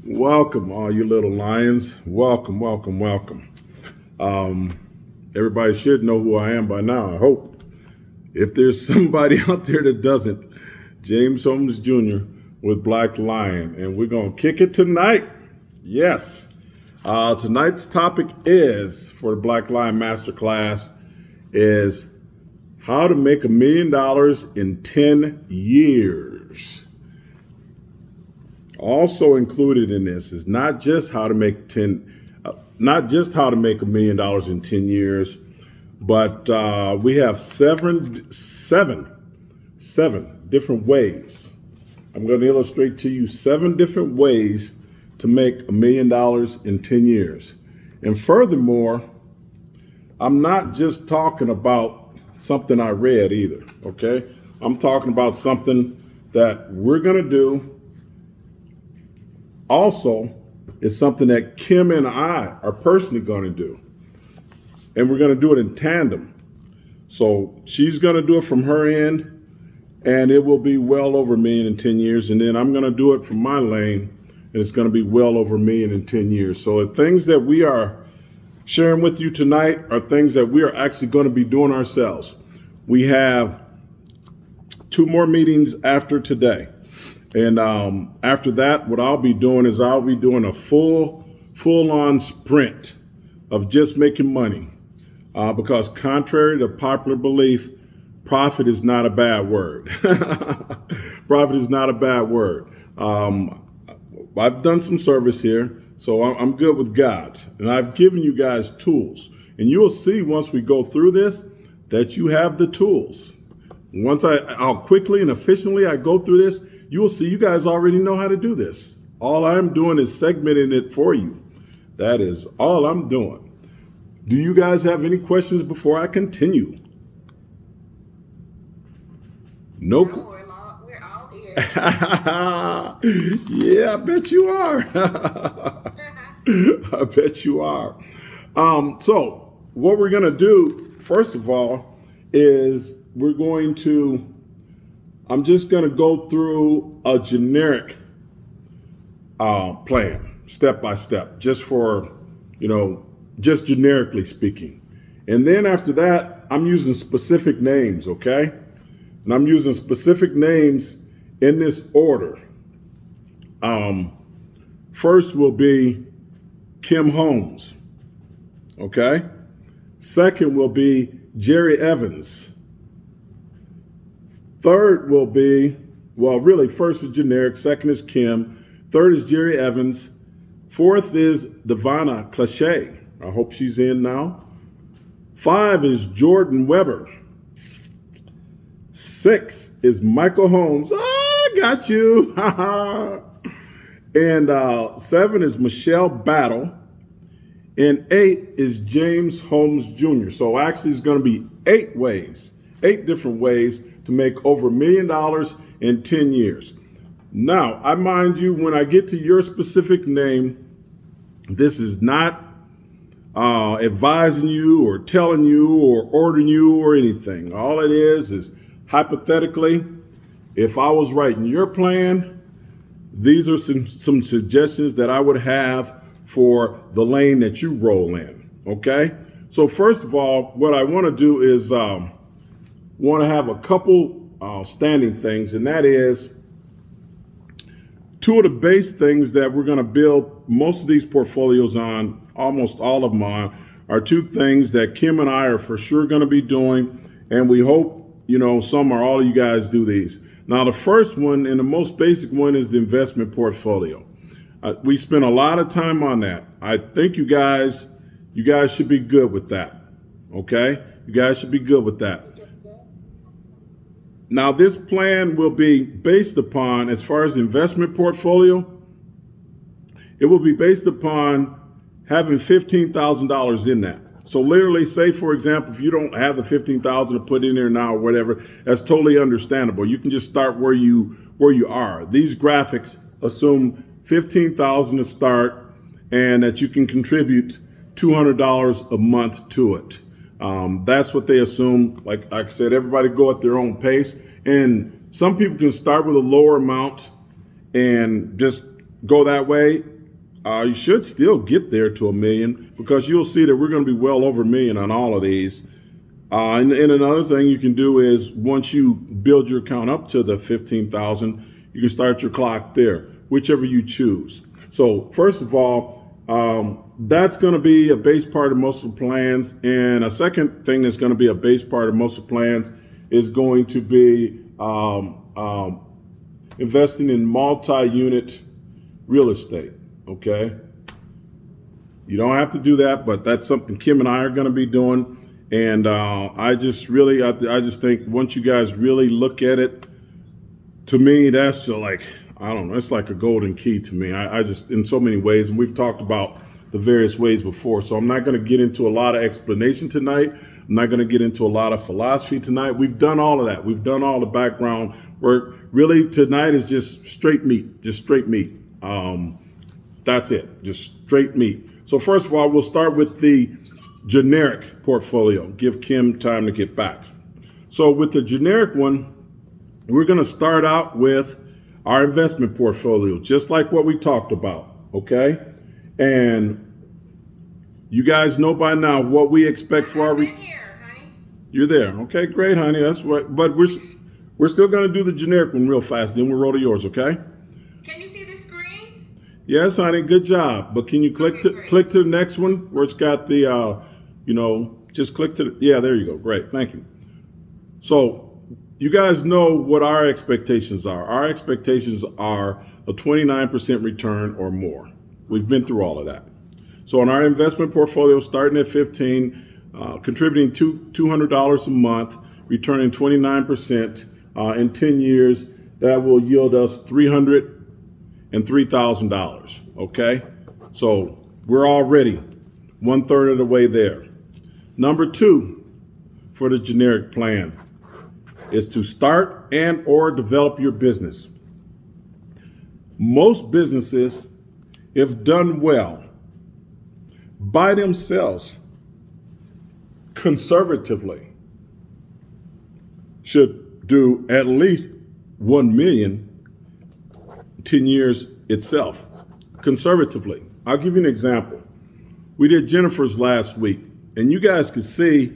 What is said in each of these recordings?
Welcome, all you little lions. Welcome, welcome, welcome. Everybody should know who I am by now, I hope. If there's somebody out there that doesn't, James Holmes Jr. with Black Lion, and we're going to kick it tonight. Yes. Tonight's topic is, for the Black Lion Masterclass, is how to make $1 million in 10 years. Also included in this is not just how to make $1 million in 10 years, but we have seven different ways. I'm going to illustrate to you 7 different ways to make $1 million in 10 years. And furthermore, I'm not just talking about something I read either, okay? I'm talking about something that we're going to do. Also, it's something that Kim and I are personally going to do. And we're going to do it in tandem. So she's going to do it from her end, and it will be well over $1 million in 10 years. And then I'm going to do it from my lane, and it's going to be well over $1 million in 10 years. So the things that we are sharing with you tonight are things that we are actually going to be doing ourselves. We have 2 more meetings after today. And after that, what I'll be doing is I'll be doing a full-on sprint of just making money. Because contrary to popular belief, profit is not a bad word. Profit is not a bad word. I've done some service here, so I'm good with God. And I've given you guys tools. And you'll see once we go through this that you have the tools. Once how quickly and efficiently I go through this, you will see you guys already know how to do this. All I'm doing is segmenting it for you. That is all I'm doing. Do you guys have any questions before I continue? Nope. No, we're all ears. Yeah, I bet you are. I bet you are. So what we're going to do, first of all, is I'm just going to go through a generic plan, step by step, just generically speaking. And then after that, I'm using specific names, okay? And I'm using specific names in this order. First will be Kim Holmes, okay? Second will be Jerry Evans. Third will be, first is generic, second is Kim, third is Jerry Evans, fourth is Devonna Cliche. I hope she's in now. 5 is Jordan Weber. 6 is Michael Holmes. I got you. And 7 is Michelle Battle. And 8 is James Holmes Jr. So actually it's going to be 8 different ways to make over $1 million in 10 years. Now, I mind you, when I get to your specific name, this is not advising you or telling you or ordering you or anything. All it is hypothetically, if I was writing your plan, these are some suggestions that I would have for the lane that you roll in, okay? So first of all, what I want to do is want to have a couple standing things, and that is 2 of the base things that we're going to build most of these portfolios on, almost all of them on, are 2 things that Kim and I are for sure going to be doing, and we hope, some or all of you guys do these. Now, the first one and the most basic one is the investment portfolio. We spent a lot of time on that. I think you guys should be good with that, okay? You guys should be good with that. Now, this plan will be based upon, as far as the investment portfolio, it will be based upon having $15,000 in that. So literally, say, for example, if you don't have the $15,000 to put in there now or whatever, that's totally understandable. You can just start where you are. These graphics assume $15,000 to start and that you can contribute $200 a month to it. That's what they assume. Like I said, everybody go at their own pace. And some people can start with a lower amount and just go that way. You should still get there to $1 million, because you'll see that we're going to be well over $1 million on all of these. And another thing you can do is, once you build your account up to the 15,000, you can start your clock there, whichever you choose. So first of all, that's going to be a base part of most of the plans. And a second thing that's going to be a base part of most of the plans is going to be investing in multi-unit real estate. Okay. You don't have to do that, but that's something Kim and I are going to be doing. And I just think once you guys really look at it, to me, that's like, I don't know, it's like a golden key to me. I just, in so many ways, and we've talked about the various ways before. So I'm not going to get into a lot of explanation tonight. I'm not going to get into a lot of philosophy tonight. We've done all of that. We've done all the background work. Really, tonight is just straight meat, that's it, just straight meat. So first of all, we'll start with the generic portfolio. Give Kim time to get back. So with the generic one, we're going to start out with our investment portfolio, just like what we talked about, okay? And you guys know by now what we expect for our... Here, honey. You're there. Okay, great, honey. That's what. But we're still going to do the generic one real fast, then we'll roll to yours, okay? Can you see the screen? Yes, honey. Good job. But can you click to the next one where it's got the, just click to the... Yeah, there you go. Great. Thank you. So you guys know what our expectations are. Our expectations are a 29% return or more. We've been through all of that. So in our investment portfolio, starting at 15, contributing $200 a month, returning 29% in 10 years, that will yield us $303,000. Okay, so we're already 1/3 of the way there. Number 2 for the generic plan is to start and or develop your business. Most businesses, if done well, by themselves, conservatively, should do at least 1 million 10 years itself, conservatively. I'll give you an example. We did Jennifer's last week, and you guys could see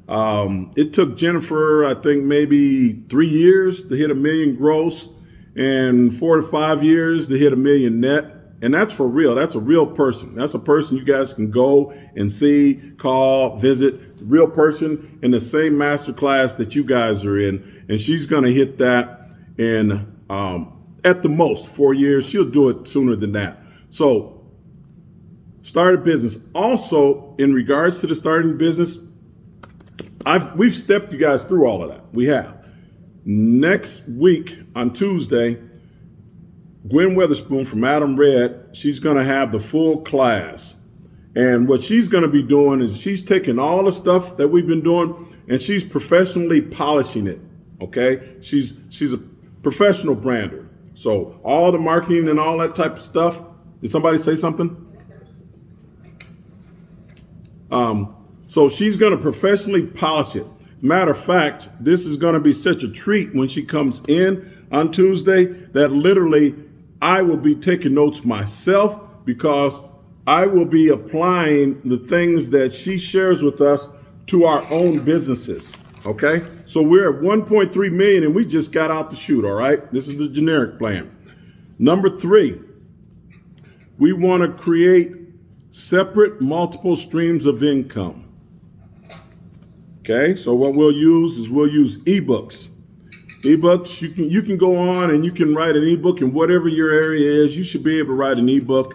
it took Jennifer, I think, maybe 3 years to hit 1 million gross, and 4 to 5 years to hit 1 million net. And that's for real. That's a real person. That's a person you guys can go and see, call, visit. Real person in the same master class that you guys are in. And she's going to hit that in, at the most, 4 years. She'll do it sooner than that. So start a business. Also, in regards to the starting business, we've stepped you guys through all of that. We have. Next week on Tuesday, Gwen Witherspoon from Adam Red, she's going to have the full class. And what she's going to be doing is she's taking all the stuff that we've been doing and she's professionally polishing it. Okay? She's a professional brander. So all the marketing and all that type of stuff. Did somebody say something? So she's going to professionally polish it. Matter of fact, this is going to be such a treat when she comes in on Tuesday that literally I will be taking notes myself, because I will be applying the things that she shares with us to our own businesses. Okay? So we're at 1.3 million and we just got out the chute. All right? This is the generic plan. Number 3, we want to create separate multiple streams of income. Okay? So what we'll use ebooks. Ebooks, you can go on and you can write an ebook in whatever your area is. You should be able to write an ebook,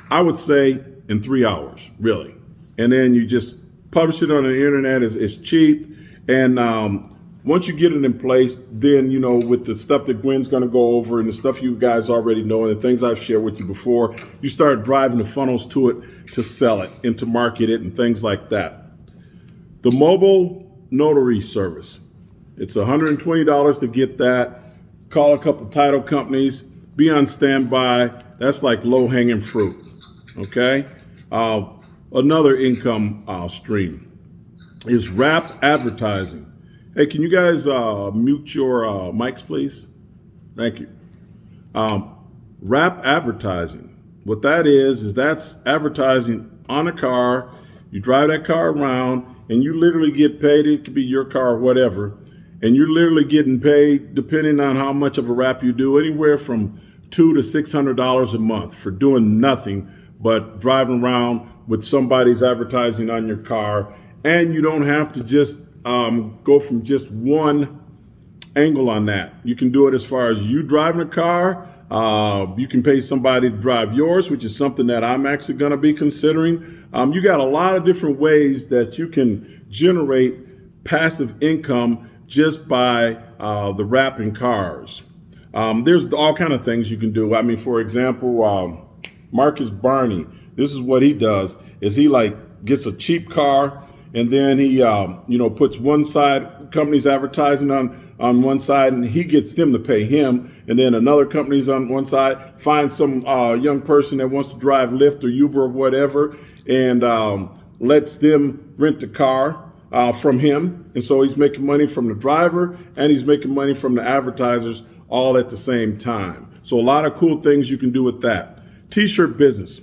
I would say, in 3 hours, really. And then you just publish it on the internet. It's cheap. And once you get it in place, then, with the stuff that Gwen's going to go over and the stuff you guys already know and the things I've shared with you before, you start driving the funnels to it to sell it and to market it and things like that. The mobile notary service. It's $120 to get that. Call a couple title companies. Be on standby. That's like low-hanging fruit. Okay? Another income stream is wrap advertising. Hey, can you guys mute your mics, please? Thank you. Wrap advertising. What that is that's advertising on a car. You drive that car around and you literally get paid. It could be your car or whatever. And you're literally getting paid, depending on how much of a wrap you do, anywhere from $200 to $600 a month for doing nothing but driving around with somebody's advertising on your car. And you don't have to just go from just one angle on that. You can do it as far as you driving a car. You can pay somebody to drive yours, which is something that I'm actually going to be considering. You got a lot of different ways that you can generate passive income just by the wrapping cars. There's all kind of things you can do. I mean, for example, Marcus Barney, this is what he does, is he like gets a cheap car and then he, puts one side, company's advertising on one side, and he gets them to pay him. And then another company's on one side, finds some young person that wants to drive Lyft or Uber or whatever, and lets them rent the car from him. And so he's making money from the driver and he's making money from the advertisers all at the same time. So a lot of cool things you can do with that. T-shirt business.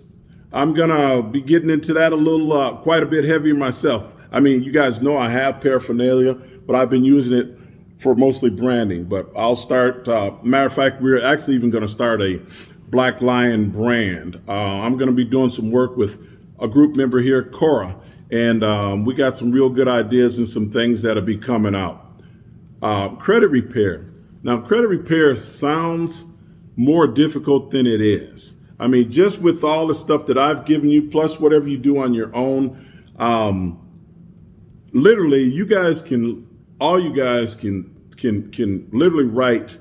I'm going to be getting into that a little, quite a bit heavier myself. I mean, you guys know I have paraphernalia, but I've been using it for mostly branding. But I'll start, matter of fact, we're actually even going to start a Black Lion brand. I'm going to be doing some work with a group member here, Cora, and we got some real good ideas and some things that'll be coming out. Credit repair. Now, credit repair sounds more difficult than it is. I mean, just with all the stuff that I've given you, plus whatever you do on your own, literally, you guys can literally write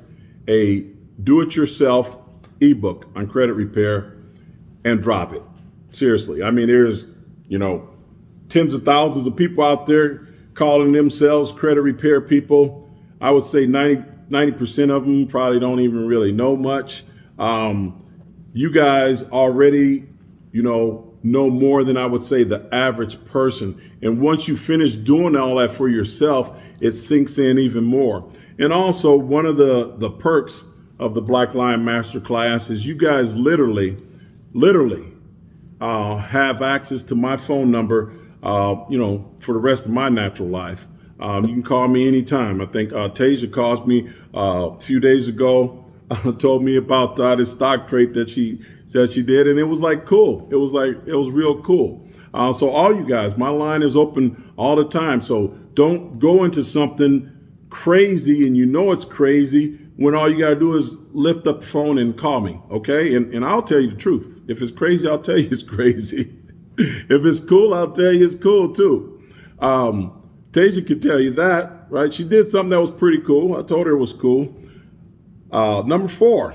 a do-it-yourself ebook on credit repair and drop it. Seriously. I mean, there's, tens of thousands of people out there calling themselves credit repair people. I would say 90% of them probably don't even really know much. You guys already, know more than I would say the average person. And once you finish doing all that for yourself, it sinks in even more. And also, one of the perks of the Black Lion Masterclass is you guys literally have access to my phone number, for the rest of my natural life. You can call me anytime. I think Tasia called me a few days ago, told me about this stock trade that she said she did, and it was like cool. It was real cool. So all you guys, my line is open all the time. So don't go into something crazy and it's crazy when all you got to do is lift up the phone and call me, okay? And I'll tell you the truth. If it's crazy, I'll tell you it's crazy. If it's cool, I'll tell you it's cool too. Tasia could tell you that, right? She did something that was pretty cool. I told her it was cool. Number 4.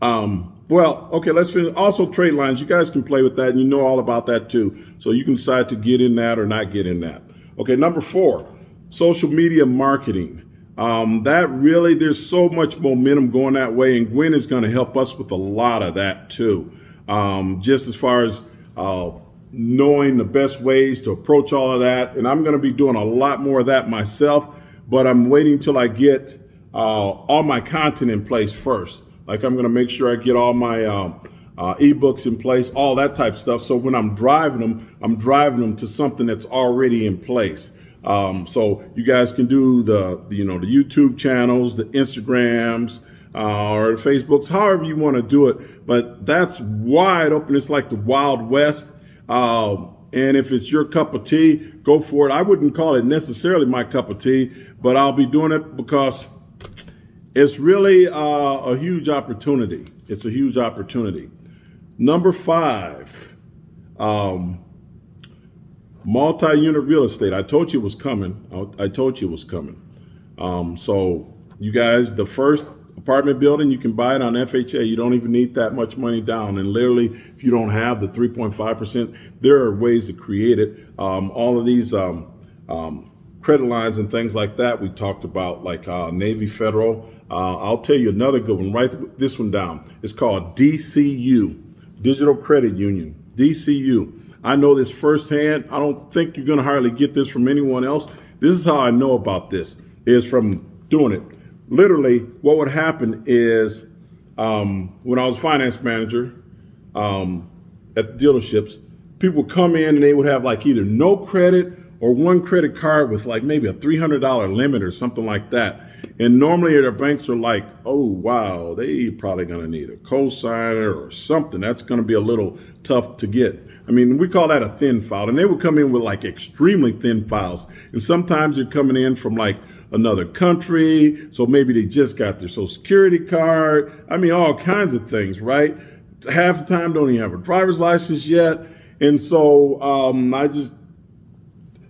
Let's finish. Also, trade lines. You guys can play with that, and you know all about that too. So you can decide to get in that or not get in that. Okay, number 4, social media marketing. That really, there's so much momentum going that way, and Gwen is going to help us with a lot of that too. Just as far as knowing the best ways to approach all of that. And I'm going to be doing a lot more of that myself, but I'm waiting till I get all my content in place first. Like I'm going to make sure I get all my ebooks in place, all that type of stuff. So when I'm driving them to something that's already in place. So you guys can do the YouTube channels, the Instagrams, or the Facebooks, however you want to do it. But that's wide open. It's like the Wild West. And if it's your cup of tea, go for it. I wouldn't call it necessarily my cup of tea, but I'll be doing it because it's really a huge opportunity. It's a huge opportunity. Number 5, multi-unit real estate. I told you it was coming. So you guys, the first apartment building, you can buy it on FHA. You don't even need that much money down. And literally, if you don't have the 3.5%, there are ways to create it. All of these credit lines and things like that we talked about, like Navy Federal. I'll tell you another good one. Write this one down. It's called DCU, Digital Credit Union. DCU. I know this firsthand. I don't think you're going to hardly get this from anyone else. This is how I know about this, is from doing it. Literally, what would happen is when I was finance manager at the dealerships, people would come in and they would have like either no credit or one credit card with like maybe a $300 limit or something like that. And normally their banks are like, oh, wow, they probably going to need a cosigner or something. That's going to be a little tough to get. I mean, we call that a thin file. And they would come in with like extremely thin files. And sometimes they're coming in from like another country. So maybe they just got their social security card. I mean, all kinds of things, right? Half the time don't even have a driver's license yet. And so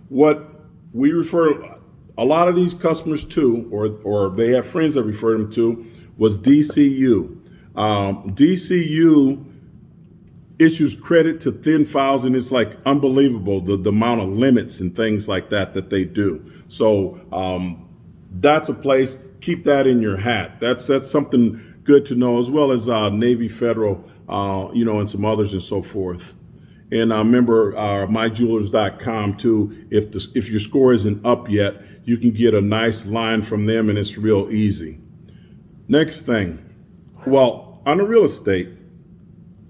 what we refer a lot of these customers to, or they have friends that refer them to, was DCU. DCU issues credit to thin files, and it's like unbelievable the amount of limits and things like that they do. So that's a place. Keep that in your hat. That's something good to know, as well as Navy Federal, and some others and so forth. And remember myjewelers.com too. If your score isn't up yet, you can get a nice line from them, and it's real easy. Next thing, well, on the real estate,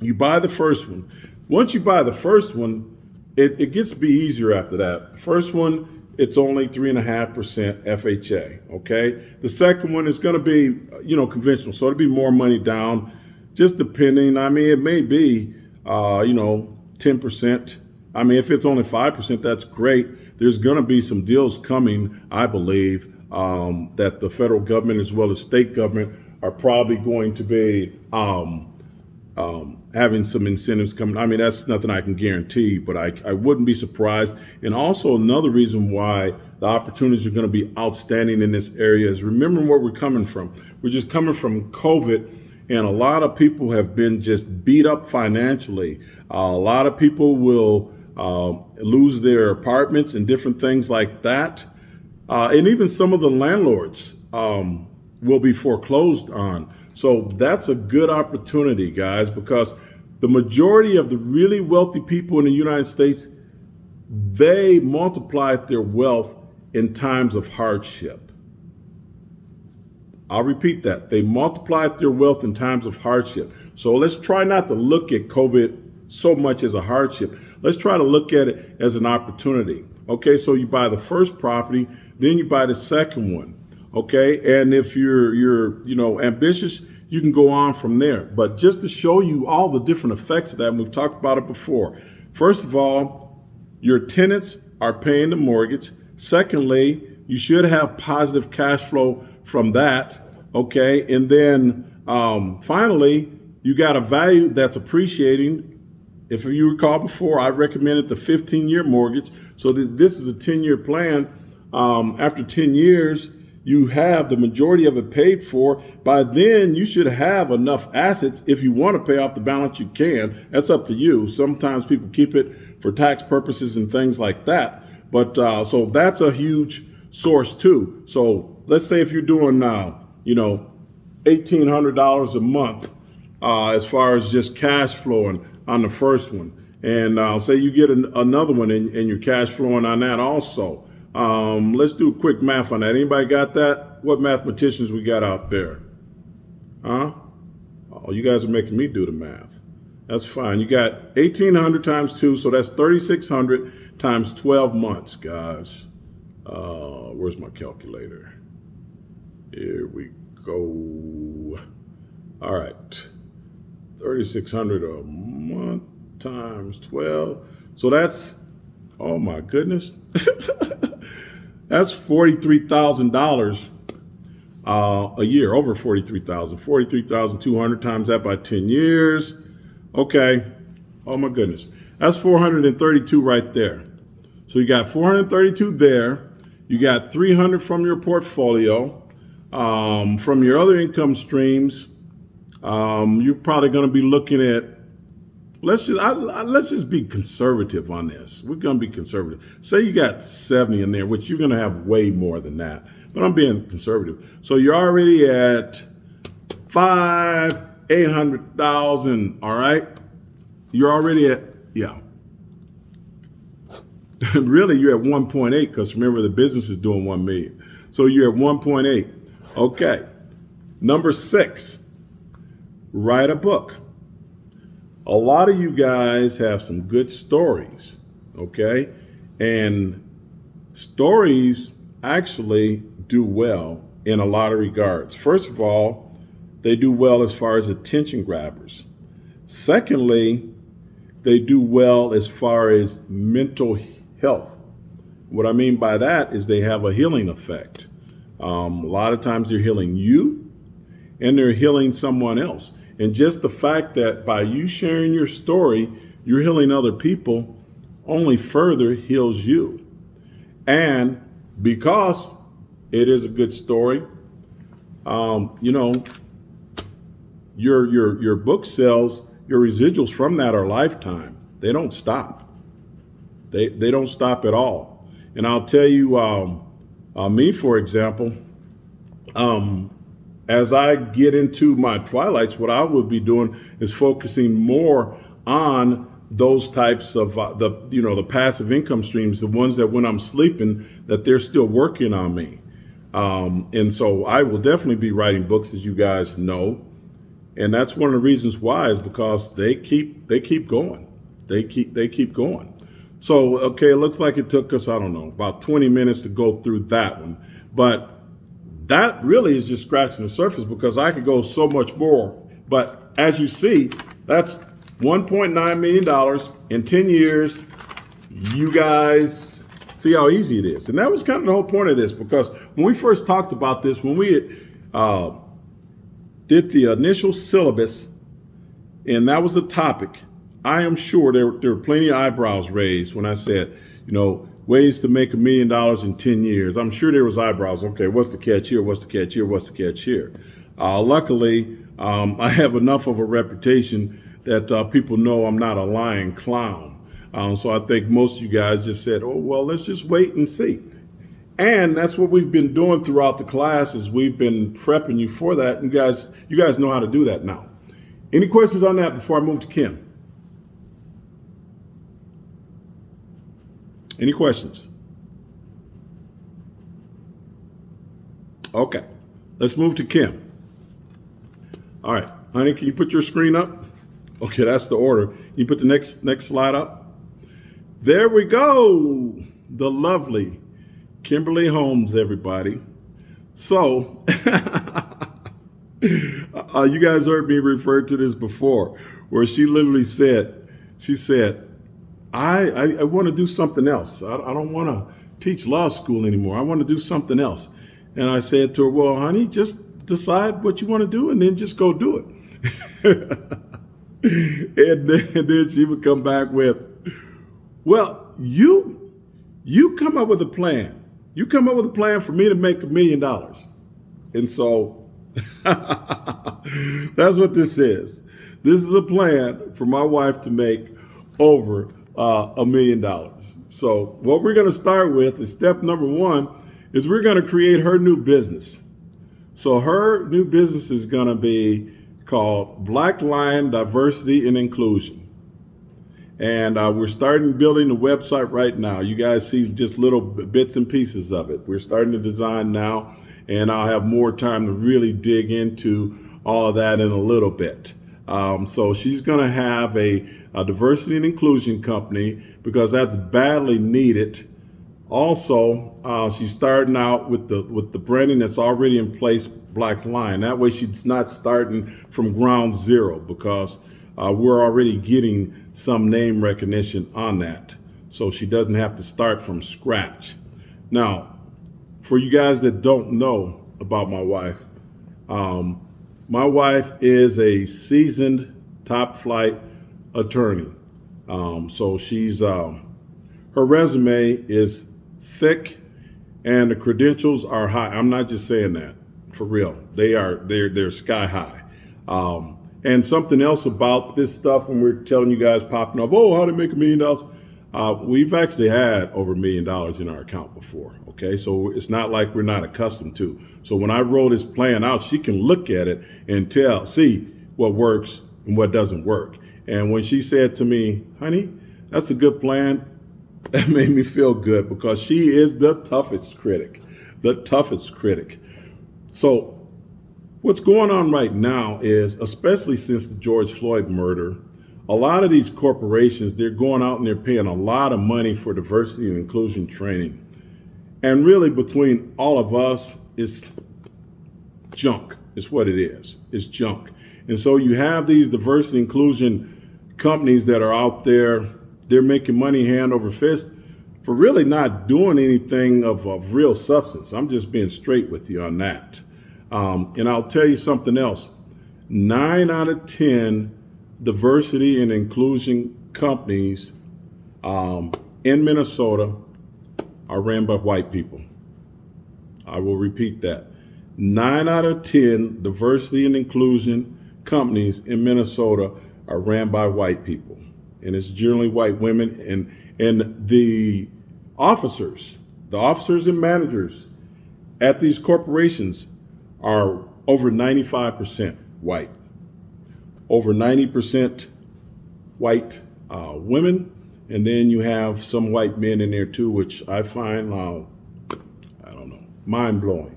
you buy the first one. Once you buy the first one, it gets to be easier after that. The first one, it's only 3.5% FHA. Okay. The second one is going to be, conventional, so it'll be more money down, just depending. I mean, it may be, 10%. I mean, if it's only 5%, that's great. There's going to be some deals coming, I believe, that the federal government as well as state government are probably going to be having some incentives coming. I mean, that's nothing I can guarantee, but I wouldn't be surprised. And also another reason why the opportunities are going to be outstanding in this area is remember where we're coming from. We're just coming from COVID. And a lot of people have been just beat up financially. A lot of people will lose their apartments and different things like that. And even some of the landlords will be foreclosed on. So that's a good opportunity, guys, because the majority of the really wealthy people in the United States, they multiplied their wealth in times of hardship. I'll repeat that. They multiplied their wealth in times of hardship. So let's try not to look at COVID so much as a hardship. Let's try to look at it as an opportunity. Okay, so you buy the first property, then you buy the second one. Okay, and if you're ambitious, you can go on from there. But just to show you all the different effects of that, and we've talked about it before. First of all, your tenants are paying the mortgage. Secondly, you should have positive cash flow from that, okay? And then finally, you got a value that's appreciating. If you recall before, I recommended the 15-year mortgage. So this is a 10-year plan. After 10 years, you have the majority of it paid for. By then, you should have enough assets. If you want to pay off the balance, you can. That's up to you. Sometimes people keep it for tax purposes and things like that. But so that's a huge source too. So let's say if you're doing $1,800 a month as far as just cash flowing on the first one, and say you get another one and you're cash flowing on that also. Let's do quick math on that. Anybody got that? What mathematicians we got out there? Huh? Oh, you guys are making me do the math. That's fine. You got 1,800 times 2, so that's 3,600 times 12 months, guys. Where's my calculator? Here we go. All right. 3,600 a month times 12. So that's, oh my goodness. That's $43,000 a year, over 43,000. 43,200 times that by 10 years. Okay. Oh my goodness. That's 432 right there. So you got 432 there. You got 300 from your portfolio. From your other income streams, you're probably going to be looking at, let's just be conservative on this. We're going to be conservative. Say you got 70 in there, which you're going to have way more than that, but I'm being conservative. So you're already at 800,000. All right. You're already at, yeah. Really, you're at 1.8 because remember the business is doing 1 million. So you're at 1.8. Okay. Number 6. write a book. A lot of you guys have some good stories, okay? And stories actually do well in a lot of regards. First of all, they do well as far as attention grabbers. Secondly, they do well as far as mental health. What I mean by that is they have a healing effect. A lot of times they're healing you and they're healing someone else. And just the fact that by you sharing your story, you're healing other people only further heals you. And because it is a good story, you know, your book sales, your residuals from that are lifetime. They don't stop. They don't stop at all. And I'll tell you, me, for example, as I get into my twilights, what I would be doing is focusing more on those types of the passive income streams, the ones that when I'm sleeping, that they're still working on me. And so I will definitely be writing books, as you guys know. And that's one of the reasons why, is because they keep going. They keep going. So, okay, it looks like it took us, I don't know, about 20 minutes to go through that one. But that really is just scratching the surface, because I could go so much more. But as you see, that's $1.9 million in 10 years. You guys see how easy it is. And that was kind of the whole point of this, because when we first talked about this, when we did the initial syllabus, and that was the topic, I am sure there were plenty of eyebrows raised when I said, ways to make $1 million in 10 years. I'm sure there was eyebrows. Okay, what's the catch here? What's the catch here? What's the catch here? Luckily, I have enough of a reputation that people know I'm not a lying clown. So I think most of you guys just said, oh, well, let's just wait and see. And that's what we've been doing throughout the classes. We've been prepping you for that. And you guys know how to do that now. Any questions on that before I move to Kim? Any questions? Okay, let's move to Kim. All right, honey, can you put your screen up? Okay, that's the order. Can you put the next slide up? There we go. The lovely Kimberly Holmes, everybody. So, you guys heard me refer to this before, where she literally said, I want to do something else. I don't want to teach law school anymore. I want to do something else. And I said to her, well, honey, just decide what you want to do and then just go do it. and then she would come back with, well, you come up with a plan. You come up with a plan for me to make $1 million. And so that's what this is. This is a plan for my wife to make over $1 million. So what we're going to start with is step number 1 is we're going to create her new business. So her new business is going to be called Black Lion Diversity and Inclusion. And we're starting building the website right now. You guys see just little bits and pieces of it. We're starting to design now, and I'll have more time to really dig into all of that in a little bit. So she's going to have a diversity and inclusion company, because that's badly needed. Also, she's starting out with the branding that's already in place, Black Lion. That way she's not starting from ground zero, because we're already getting some name recognition on that. So she doesn't have to start from scratch. Now, for you guys that don't know about my wife is a seasoned top flight attorney. So she's her resume is thick and the credentials are high. I'm not just saying that, for real. They're sky high. And something else about this stuff, when we're telling you guys popping up, oh, how to make $1 million, we've actually had over $1 million in our account before. Okay, so it's not like we're not accustomed to. So when I roll this plan out, she can look at it and see what works and what doesn't work. And when she said to me, honey, that's a good plan, that made me feel good, because she is the toughest critic. So What's going on right now is, especially since the George Floyd murder, a lot of these corporations, they're going out and they're paying a lot of money for diversity and inclusion training. And really, between all of us, it's junk. It's what it is. It's junk. And so you have these diversity inclusion companies that are out there, they're making money hand over fist for really not doing anything of real substance. I'm just being straight with you on that. And I'll tell you something else. 9 out of 10 diversity and inclusion companies in Minnesota are ran by white people. I will repeat that. 9 out of 10 diversity and inclusion companies in Minnesota are ran by white people. And it's generally white women, and the officers and managers at these corporations are over 95% white. Over 90% white women, and then you have some white men in there too, which I find, I don't know, mind-blowing.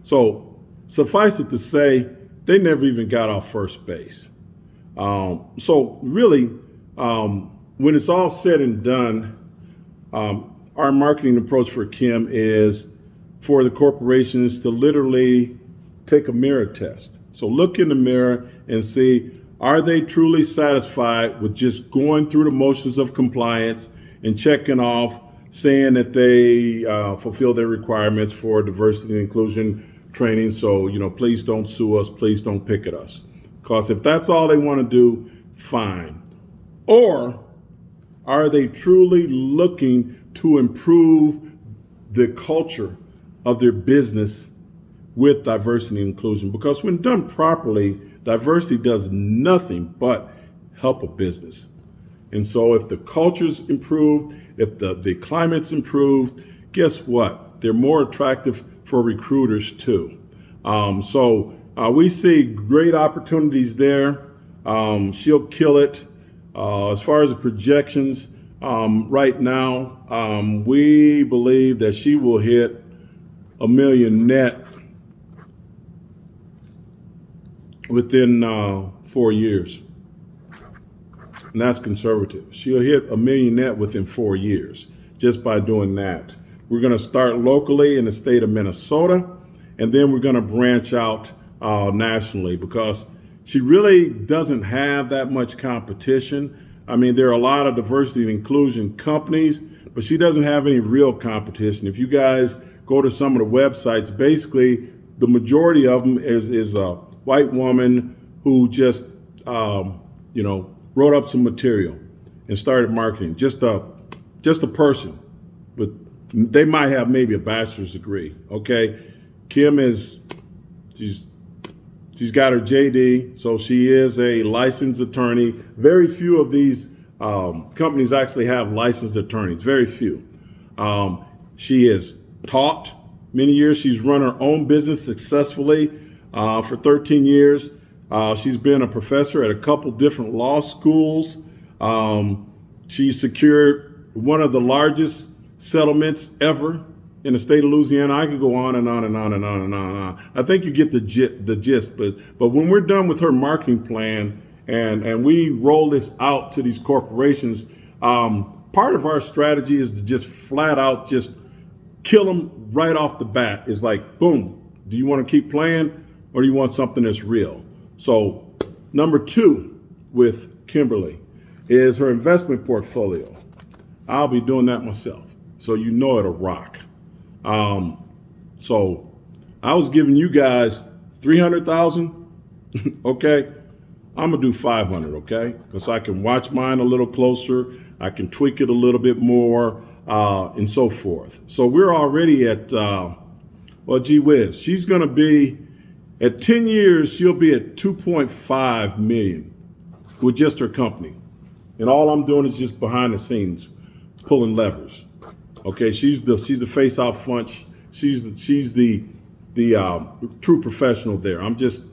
So suffice it to say, they never even got off first base. So really, when it's all said and done, our marketing approach for Kim is for the corporations to literally take a mirror test. So look in the mirror and see, are they truly satisfied with just going through the motions of compliance and checking off, saying that they fulfill their requirements for diversity and inclusion training? So, please don't sue us, please don't picket us. Because if that's all they want to do, fine. Or are they truly looking to improve the culture of their business with diversity and inclusion? Because when done properly, diversity does nothing but help a business. And so if the culture's improved, if the climate's improved, guess what? They're more attractive for recruiters too. So we see great opportunities there. She'll kill it. As far as the projections, right now, we believe that she will hit $1 million net within 4 years. And that's conservative. She'll hit $1 million net within 4 years just by doing that. We're going to start locally in the state of Minnesota, and then we're going to branch out nationally, because she really doesn't have that much competition. I mean, there are a lot of diversity and inclusion companies, but she doesn't have any real competition. If you guys go to some of the websites, basically the majority of them is a white woman who just, wrote up some material and started marketing. Just a person, but they might have maybe a bachelor's degree. Okay, Kim she's got her JD, so she is a licensed attorney. Very few of these companies actually have licensed attorneys. Very few. She has taught many years. She's run her own business successfully for 13 years. She's been a professor at a couple different law schools. She secured one of the largest settlements ever in the state of Louisiana. I could go on and on and on and on and on and on. I think you get the gist. But when we're done with her marketing plan and we roll this out to these corporations, part of our strategy is to just flat out just kill them right off the bat. It's like, boom, do you want to keep playing, or do you want something that's real? So number 2 with Kimberly is her investment portfolio. I'll be doing that myself, so it'll rock. So I was giving you guys 300,000. Okay, I'm gonna do 500. Okay, because I can watch mine a little closer, I can tweak it a little bit more, and so forth. So we're already at gee whiz, she's gonna be at 10 years, she'll be at 2.5 million with just her company. And all I'm doing is just behind the scenes, pulling levers. Okay, she's the face out front. She's the true professional there. I'm just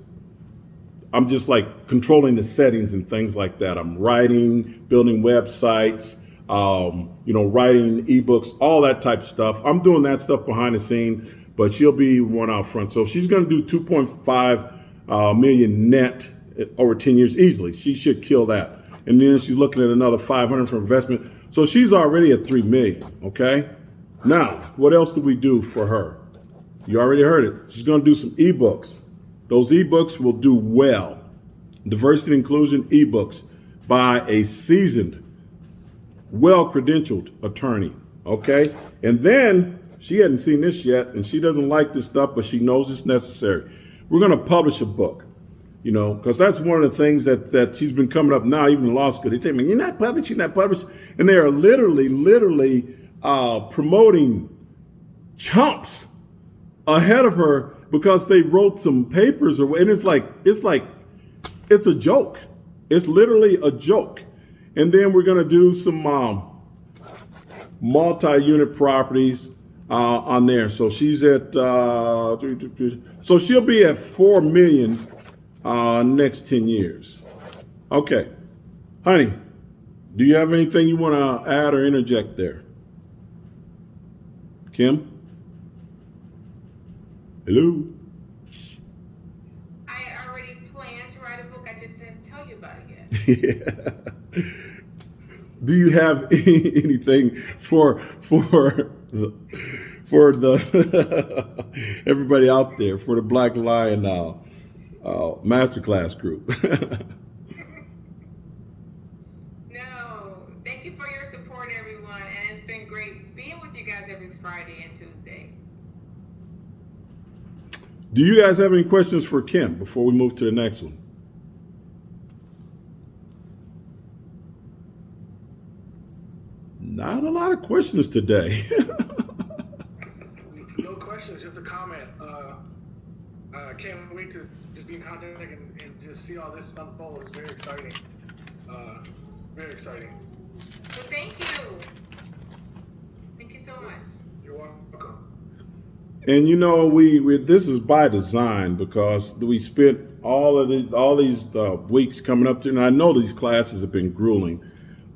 like controlling the settings and things like that. I'm writing, building websites, writing ebooks, all that type of stuff. I'm doing that stuff behind the scene. but she'll be one out front. So she's going to do 2.5 million net over 10 years easily. She should kill that. And then she's looking at another 500 for investment. So she's already at 3 million. Okay. Now, what else do we do for her? You already heard it. She's going to do some ebooks. Those ebooks will do well. Diversity and inclusion ebooks by a seasoned, well-credentialed attorney. Okay. And then she hadn't seen this yet, and she doesn't like this stuff, but she knows it's necessary. We're going to publish a book, because that's one of the things that she's been coming up now, even in law school. They tell me, you're not published. And they are literally promoting chumps ahead of her because they wrote some papers, and it's a joke. It's literally a joke. And then we're going to do some multi-unit properties on there. So she's at, so she'll be at 4 million next 10 years. Okay. Honey, do you have anything you want to add or interject there? Kim? Hello? I already planned to write a book. I just didn't tell you about it yet. Yeah. Do you have anything for the everybody out there, for the Black Lion masterclass group? No, thank you for your support, everyone, and it's been great being with you guys every Friday and Tuesday. Do you guys have any questions for Kim before we move to the next one? Not a lot of questions today. No questions, just a comment. Can't wait to just be in contact and just see all this unfold. It's very exciting. Very exciting. So thank you. Thank you so much. You're welcome. And we this is by design because we spent all these weeks coming up to, and I know these classes have been grueling,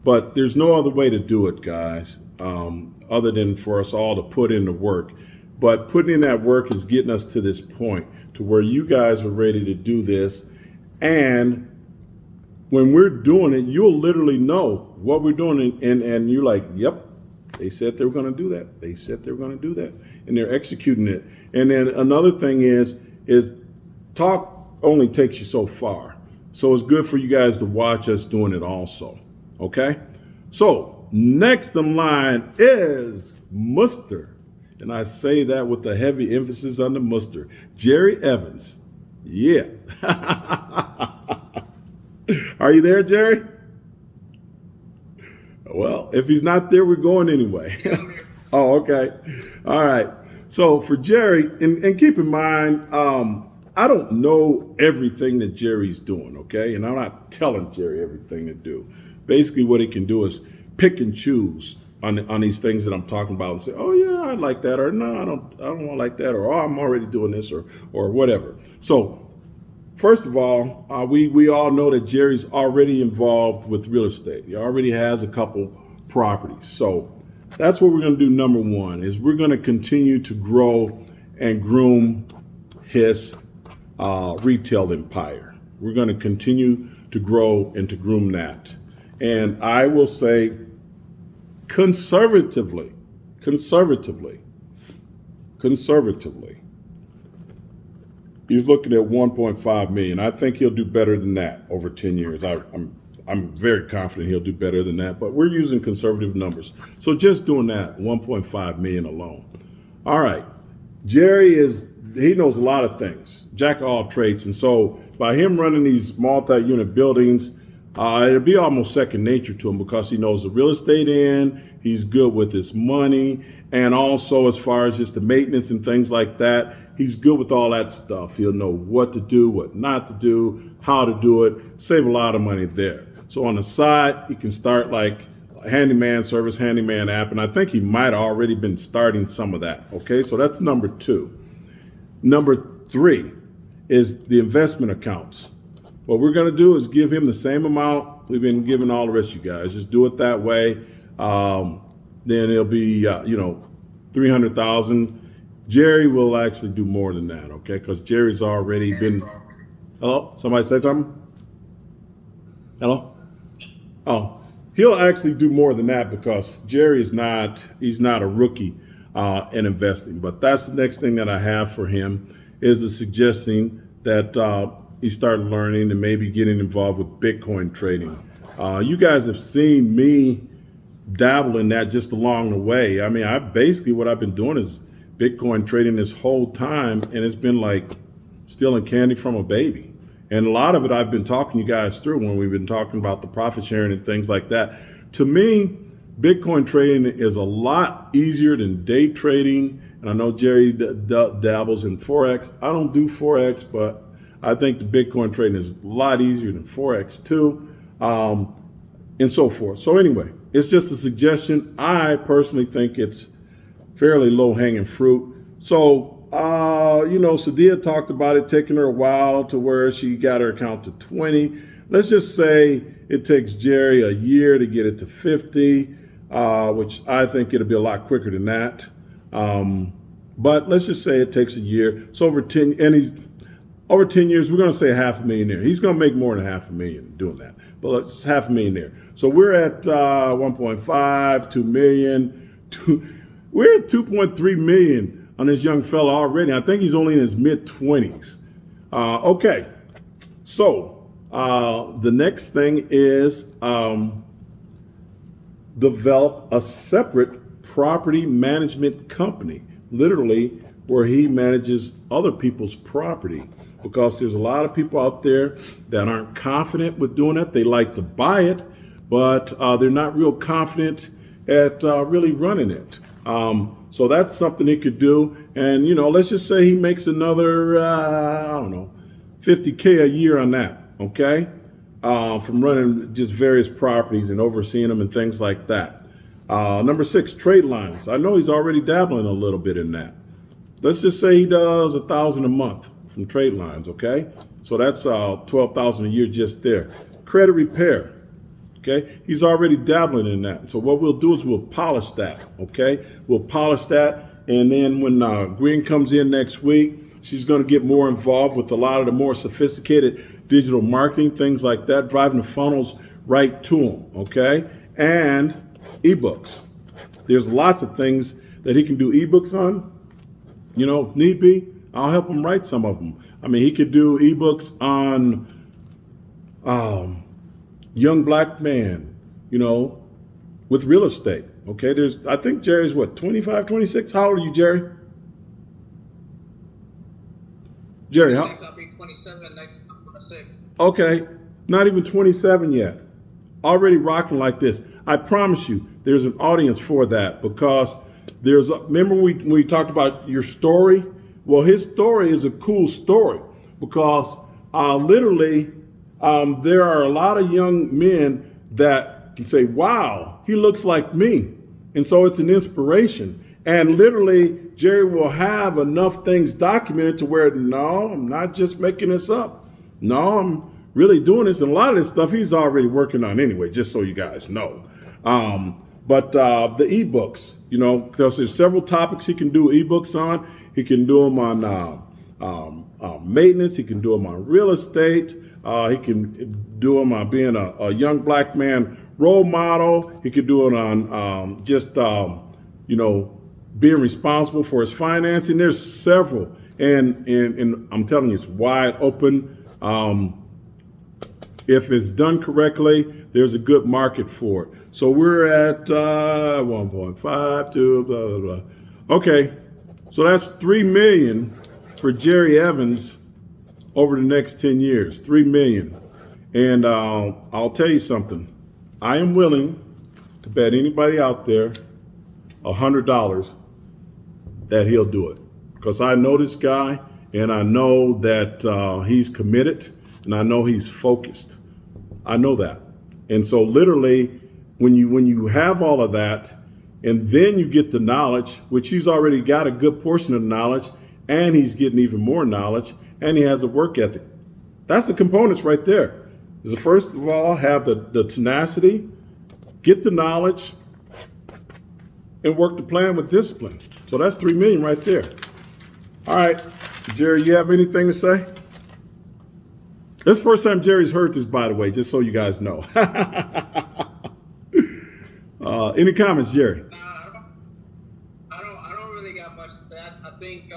but there's no other way to do it, guys, other than for us all to put in the work. But putting in that work is getting us to this point to where you guys are ready to do this. And when we're doing it, you'll literally know what we're doing. And you're like, yep, they said they were going to do that. They said they were going to do that. And they're executing it. And then another thing is talk only takes you so far. So it's good for you guys to watch us doing it also. Okay? So next in line is Muster. And I say that with a heavy emphasis on the Muster. Jerry Evans. Yeah. Are you there, Jerry? Well, if he's not there, we're going anyway. Oh, okay. All right. So for Jerry, and keep in mind, I don't know everything that Jerry's doing, okay? And I'm not telling Jerry everything to do. Basically, what he can do is pick and choose on these things that I'm talking about and say, oh yeah, I like that, or no, I don't want to like that, or oh, I'm already doing this, or whatever. So first of all, we all know that Jerry's already involved with real estate. He already has a couple properties. So that's what we're going to do. Number one is we're going to continue to grow and groom his retail empire. We're going to continue to grow and to groom that. And I will say conservatively, he's looking at 1.5 million. I think he'll do better than that over 10 years. I'm very confident he'll do better than that, but we're using conservative numbers. So just doing that, 1.5 million alone. All right. Jerry he knows a lot of things, jack of all trades. And so by him running these multi-unit buildings, it'll be almost second nature to him because he knows the real estate end, he's good with his money, and also as far as just the maintenance and things like that, he's good with all that stuff. He'll know what to do, what not to do, how to do it, save a lot of money there. So on the side, he can start like a handyman service, handyman app, and I think he might have already been starting some of that. Okay, so that's number two. Number three is the investment accounts. What we're going to do is give him the same amount we've been giving all the rest of you guys. Just do it that way. Then it'll be, 300,000 Jerry will actually do more than that, okay? Because Jerry's already been. Hello? Somebody say something? Hello? Oh, he'll actually do more than that because Jerry is not, he's not a rookie in investing. But that's the next thing that I have for him is a suggesting that he start learning and maybe getting involved with Bitcoin trading. You guys have seen me dabble in that just along the way. I mean, I basically what I've been doing is Bitcoin trading this whole time, and it's been like stealing candy from a baby. And a lot of it I've been talking you guys through when we've been talking about the profit sharing and things like that. To me, Bitcoin trading is a lot easier than day trading. And I know Jerry dabbles in Forex. I don't do Forex, but I think the Bitcoin trading is a lot easier than Forex too, and so forth. So anyway, it's just a suggestion. I personally think it's fairly low-hanging fruit. So, Sadia talked about it taking her a while to where she got her account to 20. Let's just say it takes Jerry a year to get it to 50, which I think it'll be a lot quicker than that. But let's just say it takes a year. So over 10 years, we're going to say $500,000 there. He's going to make more than $500,000 doing that. But it's $500,000 there. So we're at 1.5, 2 million. We're at 2.3 million on this young fella already. I think he's only in his mid-20s. Okay. So the next thing is develop a separate property management company, literally where he manages other people's property. Because there's a lot of people out there that aren't confident with doing it. They like to buy it, but they're not real confident at really running it. So that's something he could do. And, let's just say he makes another, $50K a year on that, okay? From running just various properties and overseeing them and things like that. Number 6, trade lines. I know he's already dabbling a little bit in that. Let's just say he does $1,000 a month from trade lines, okay? So that's $12,000 a year just there. Credit repair, okay? He's already dabbling in that. So what we'll do is we'll polish that, okay? We'll polish that, and then when Gwen comes in next week, she's going to get more involved with a lot of the more sophisticated digital marketing, things like that, driving the funnels right to them, okay? And ebooks. There's lots of things that he can do ebooks on, if need be. I'll help him write some of them. I mean, he could do ebooks on young black man, with real estate. Okay, I think Jerry's 25, 26? How old are you, Jerry? Jerry, how? I'll be 27 next 26. Okay, not even 27 yet. Already rocking like this. I promise you, there's an audience for that because remember when we talked about your story? Well, his story is a cool story because literally there are a lot of young men that can say, wow, he looks like me. And so it's an inspiration. And literally, Jerry will have enough things documented to where, no, I'm not just making this up. No, I'm really doing this. And a lot of this stuff he's already working on anyway, just so you guys know. But the ebooks, because there's several topics he can do ebooks on. He can do them on maintenance. He can do them on real estate. He can do them on being a young black man role model. He could do it on being responsible for his financing. There's several, and I'm telling you, it's wide open. If it's done correctly, there's a good market for it. So we're at 1.5 to blah, blah, blah. Okay, so that's $3 million for Jerry Evans over the next 10 years, $3 million. And I'll tell you something. I am willing to bet anybody out there $100 that he'll do it. Because I know this guy, and I know that he's committed, and I know he's focused. I know that. And so literally, when you have all of that, and then you get the knowledge, which he's already got a good portion of the knowledge, and he's getting even more knowledge, and he has a work ethic. That's the components right there. Is the first of all, have the tenacity, get the knowledge, and work the plan with discipline. So that's $3 million right there. All right, Jerry, you have anything to say? This is the first time Jerry's heard this, by the way, just so you guys know. Any comments, Jerry? I don't really got much to say. I think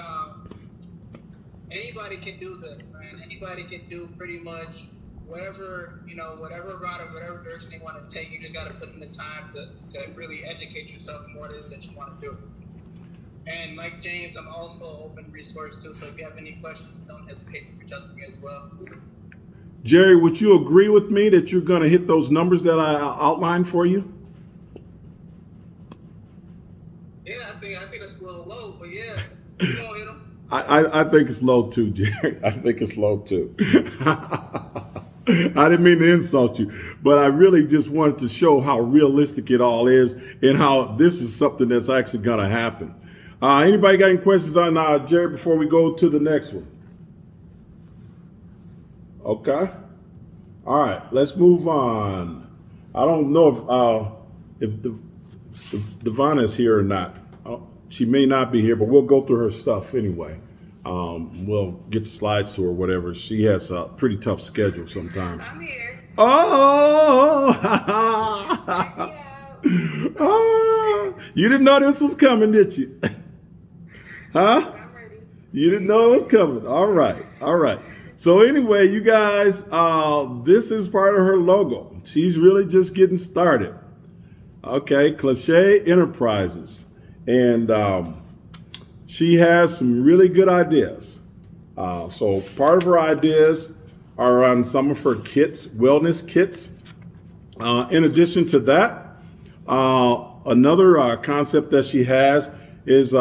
anybody can do this, man. Anybody can do pretty much whatever, whatever route or whatever direction they want to take. You just got to put in the time to really educate yourself in what it is that you want to do. And like James, I'm also open resource too. So if you have any questions, don't hesitate to reach out to me as well. Jerry, would you agree with me that you're going to hit those numbers that I outlined for you? Yeah, I think it's a little low, but yeah, you gonna hit them. I think it's low too, Jerry. I think it's low too. I didn't mean to insult you, but I really just wanted to show how realistic it all is and how this is something that's actually going to happen. Anybody got any questions on Jerry before we go to the next one? Okay. All right, let's move on. I don't know if Devonna is here or not. She may not be here, but we'll go through her stuff anyway. We'll get the slides to her, whatever. She has a pretty tough schedule sometimes. I'm here. Oh! You didn't know this was coming, did you? Huh? I'm ready. You didn't know it was coming. All right. All right. So anyway, you guys, this is part of her logo. She's really just getting started. Okay, Cliche Enterprises. And she has some really good ideas. So part of her ideas are on some of her kits, wellness kits. In addition to that, another concept that she has is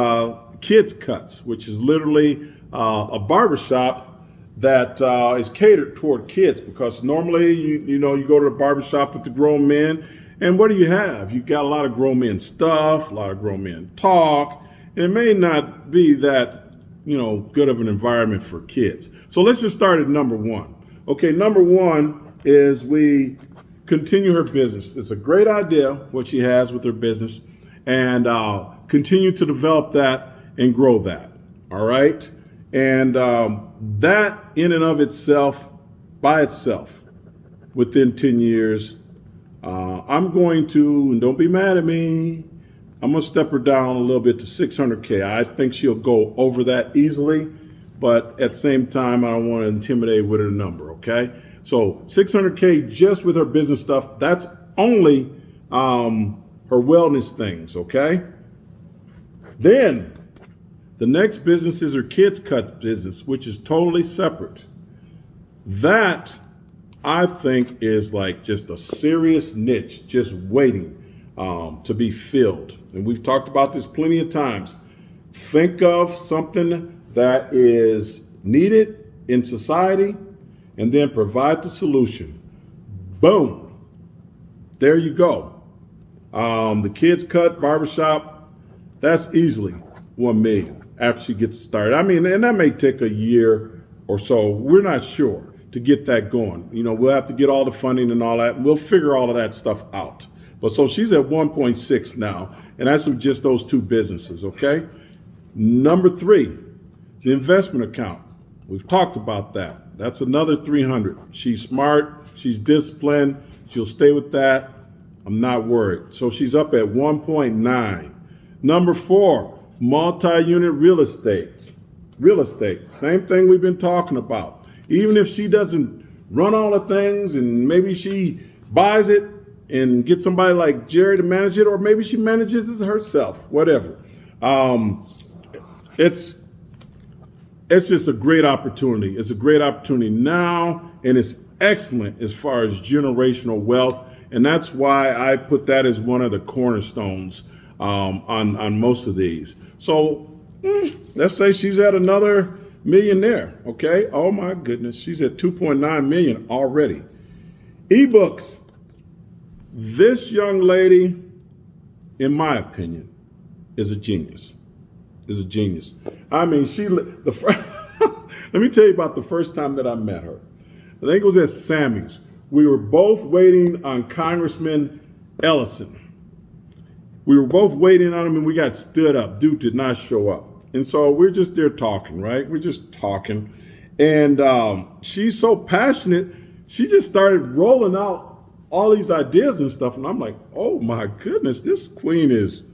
kids cuts, which is literally a barbershop that is catered toward kids, because normally you go to the barbershop with the grown men, and what do you have? You got a lot of grown men stuff, a lot of grown men talk, and it may not be that good of an environment for kids. So let's just start at number one. Okay, number one is we continue her business. It's a great idea what she has with her business, and continue to develop that and grow that. All right, and that in and of itself, by itself, within 10 years, I'm going to, and don't be mad at me, I'm going to step her down a little bit to 600K. I think she'll go over that easily, but at the same time, I don't want to intimidate with her number, okay? So 600K just with her business stuff, that's only her wellness things, okay? Then the next business is her kids cut business, which is totally separate. That, I think, is like just a serious niche, just waiting to be filled. And we've talked about this plenty of times. Think of something that is needed in society and then provide the solution. Boom. There you go. The kids cut barbershop, that's easily 1 million after she gets started. I mean, and that may take a year or so. We're not sure to get that going. We'll have to get all the funding and all that, and we'll figure all of that stuff out. But so she's at 1.6 now, and that's with just those two businesses, okay? Number 3, the investment account. We've talked about that. That's another 300. She's smart, she's disciplined, she'll stay with that. I'm not worried. So she's up at 1.9. Number 4, multi-unit real estate. Real estate, same thing we've been talking about. Even if she doesn't run all the things and maybe she buys it and gets somebody like Jerry to manage it, or maybe she manages it herself, whatever. It's just a great opportunity. It's a great opportunity now, and it's excellent as far as generational wealth. And that's why I put that as one of the cornerstones on most of these. So let's say she's at another millionaire, okay? Oh my goodness, she's at 2.9 million already. Ebooks. This young lady, in my opinion, is a genius. Is a genius. I mean, let me tell you about the first time that I met her. I think it was at Sammy's. We were both waiting on Congressman Ellison. We were both waiting on him, and we got stood up. Dude did not show up. And so we're just there talking, right? We're just talking. And she's so passionate, she just started rolling out all these ideas and stuff. And I'm like, oh my goodness, this queen is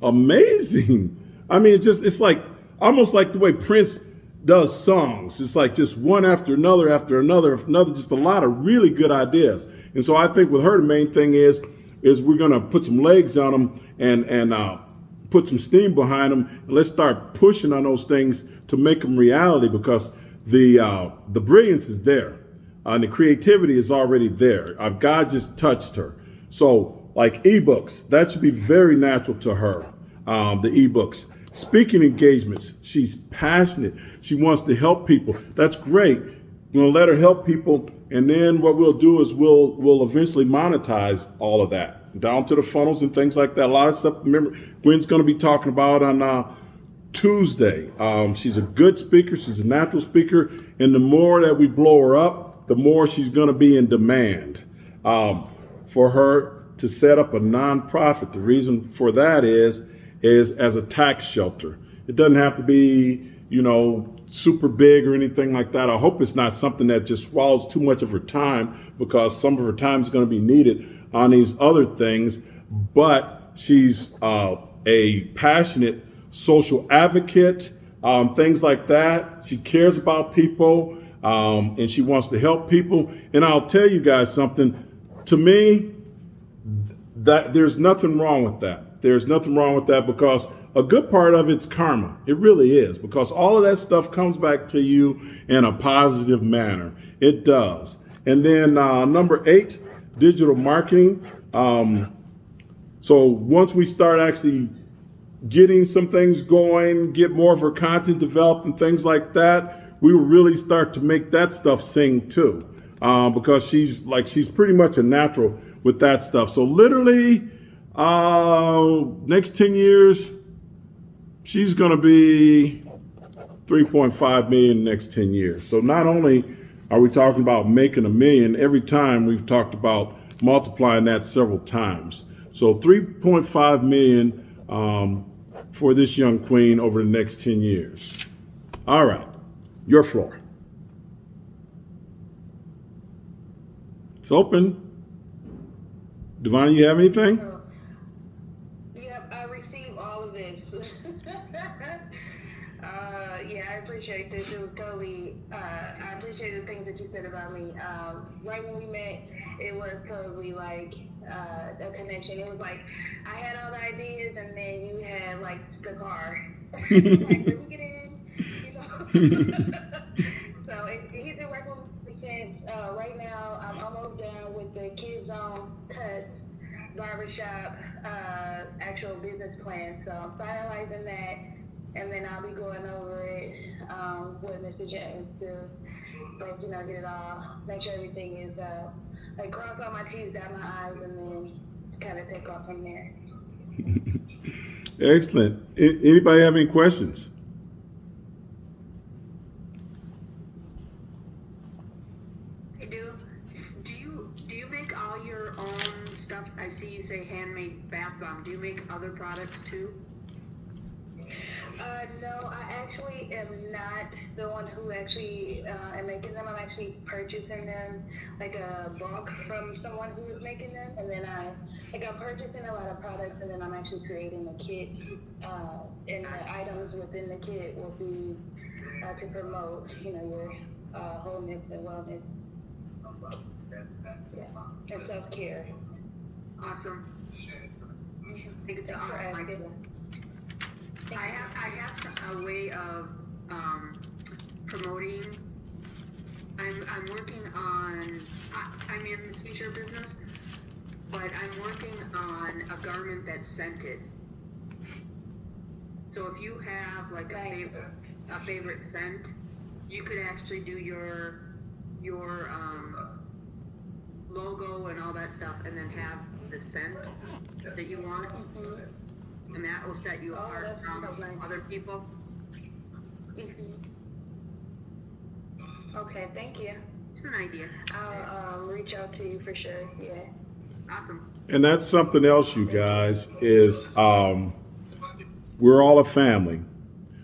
amazing. I mean, it's like almost like the way Prince does songs. It's like just one after another, just a lot of really good ideas. And so I think with her, the main thing is we're going to put some legs on them and put some steam behind them. And let's start pushing on those things to make them reality, because the brilliance is there. And the creativity is already there. God just touched her. So like ebooks, that should be very natural to her. The ebooks. Speaking engagements, she's passionate. She wants to help people. That's great. We're going to let her help people. And then what we'll do is we'll eventually monetize all of that down to the funnels and things like that. A lot of stuff. Remember, Gwen's going to be talking about on Tuesday. She's a good speaker. She's a natural speaker. And the more that we blow her up, the more she's going to be in demand. For her to set up a nonprofit, the reason for that is as a tax shelter. It doesn't have to be, super big or anything like that. I hope it's not something that just swallows too much of her time, because some of her time is going to be needed on these other things. But she's a passionate social advocate, things like that. She cares about people, and she wants to help people. And I'll tell you guys something. To me, that there's nothing wrong with that. There's nothing wrong with that, because a good part of it's karma. It really is, because all of that stuff comes back to you in a positive manner. It does. And then number 8, digital marketing. So once we start actually getting some things going, get more of her content developed and things like that, we will really start to make that stuff sing too. Because she's pretty much a natural with that stuff. So literally, next 10 years, she's going to be 3.5 million in the next 10 years. So not only are we talking about making $1 million, every time we've talked about multiplying that several times. So 3.5 million for this young queen over the next 10 years. All right, your floor. It's open. Devon, you have anything? Yep, I received all of this. Yeah, I appreciate this. It was totally, I appreciate the things that you said about me. Right when we met, it was totally like a connection. It was like I had all the ideas, and then you had like the car. Like, let me get in, So he's been working with me since. Right now, I'm almost done with the Kids Zone cuts, barbershop, actual business plan. So I'm finalizing that, and then I'll be going over it with Mr. James to, get it all, make sure everything is, cross all my T's, dot my I's, and then kind of take off from there. Excellent. Anybody have any questions? I do. Do you make all your own stuff? I see you say handmade bath bomb. Do you make other products too? No, I actually am not the one who actually am making them. I'm actually purchasing them like a bulk from someone who is making them, and then I'm purchasing a lot of products, and then I'm actually creating a kit, and the items within the kit will be to promote, your wholeness and wellness, and self-care. Awesome. I think it's an awesome idea. I have a way of promoting. I'm working on. I'm in the t-shirt business, but I'm working on a garment that's scented. So if you have like a favorite scent, you could actually do your logo and all that stuff, and then have the scent that you want. Mm-hmm. And that will set you apart from other people. Mm-hmm. Okay, thank you. Just an idea. I'll reach out to you for sure. Yeah. Awesome. And that's something else, you guys, is we're all a family.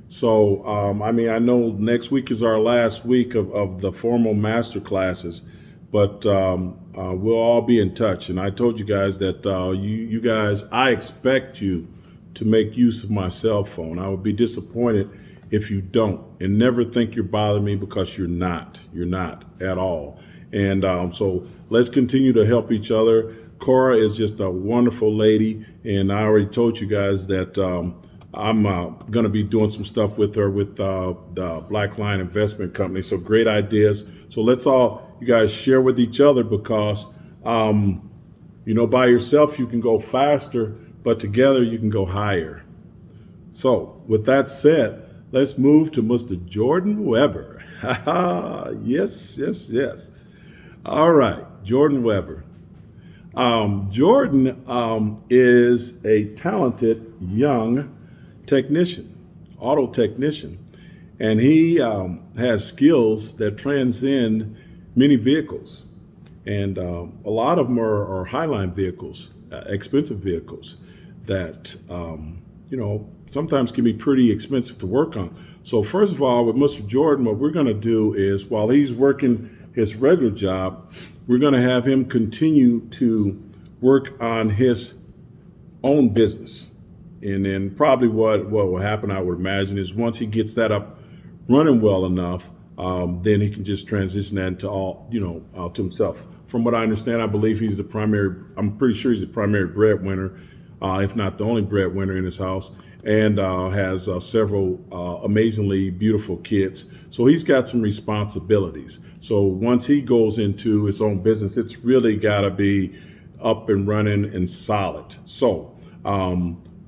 So, I mean, I know next week is our last week of the formal master classes, but we'll all be in touch. And I told you guys that you guys, I expect you to make use of my cell phone. I would be disappointed if you don't, and never think you're bothering me, because you're not. You're not at all. And so let's continue to help each other. Cora is just a wonderful lady, and I already told you guys that I'm going to be doing some stuff with her with the Black Line Investment Company. So great ideas. So let's all, you guys, share with each other, because by yourself you can go faster, but together you can go higher. So with that said, let's move to Mr. Jordan Weber. Yes, yes, yes. All right, Jordan Weber. Jordan is a talented young technician, auto technician, and he has skills that transcend many vehicles, and a lot of them are highline vehicles, expensive vehicles that sometimes can be pretty expensive to work on. So first of all, with Mr. Jordan, what we're going to do is, while he's working his regular job, we're going to have him continue to work on his own business. And then probably what will happen, I would imagine, is once he gets that up running well enough, then he can just transition that into to himself. From what I understand, I believe I'm pretty sure he's the primary breadwinner, if not the only breadwinner in his house, and has several amazingly beautiful kids. So he's got some responsibilities. So once he goes into his own business, it's really got to be up and running and solid. So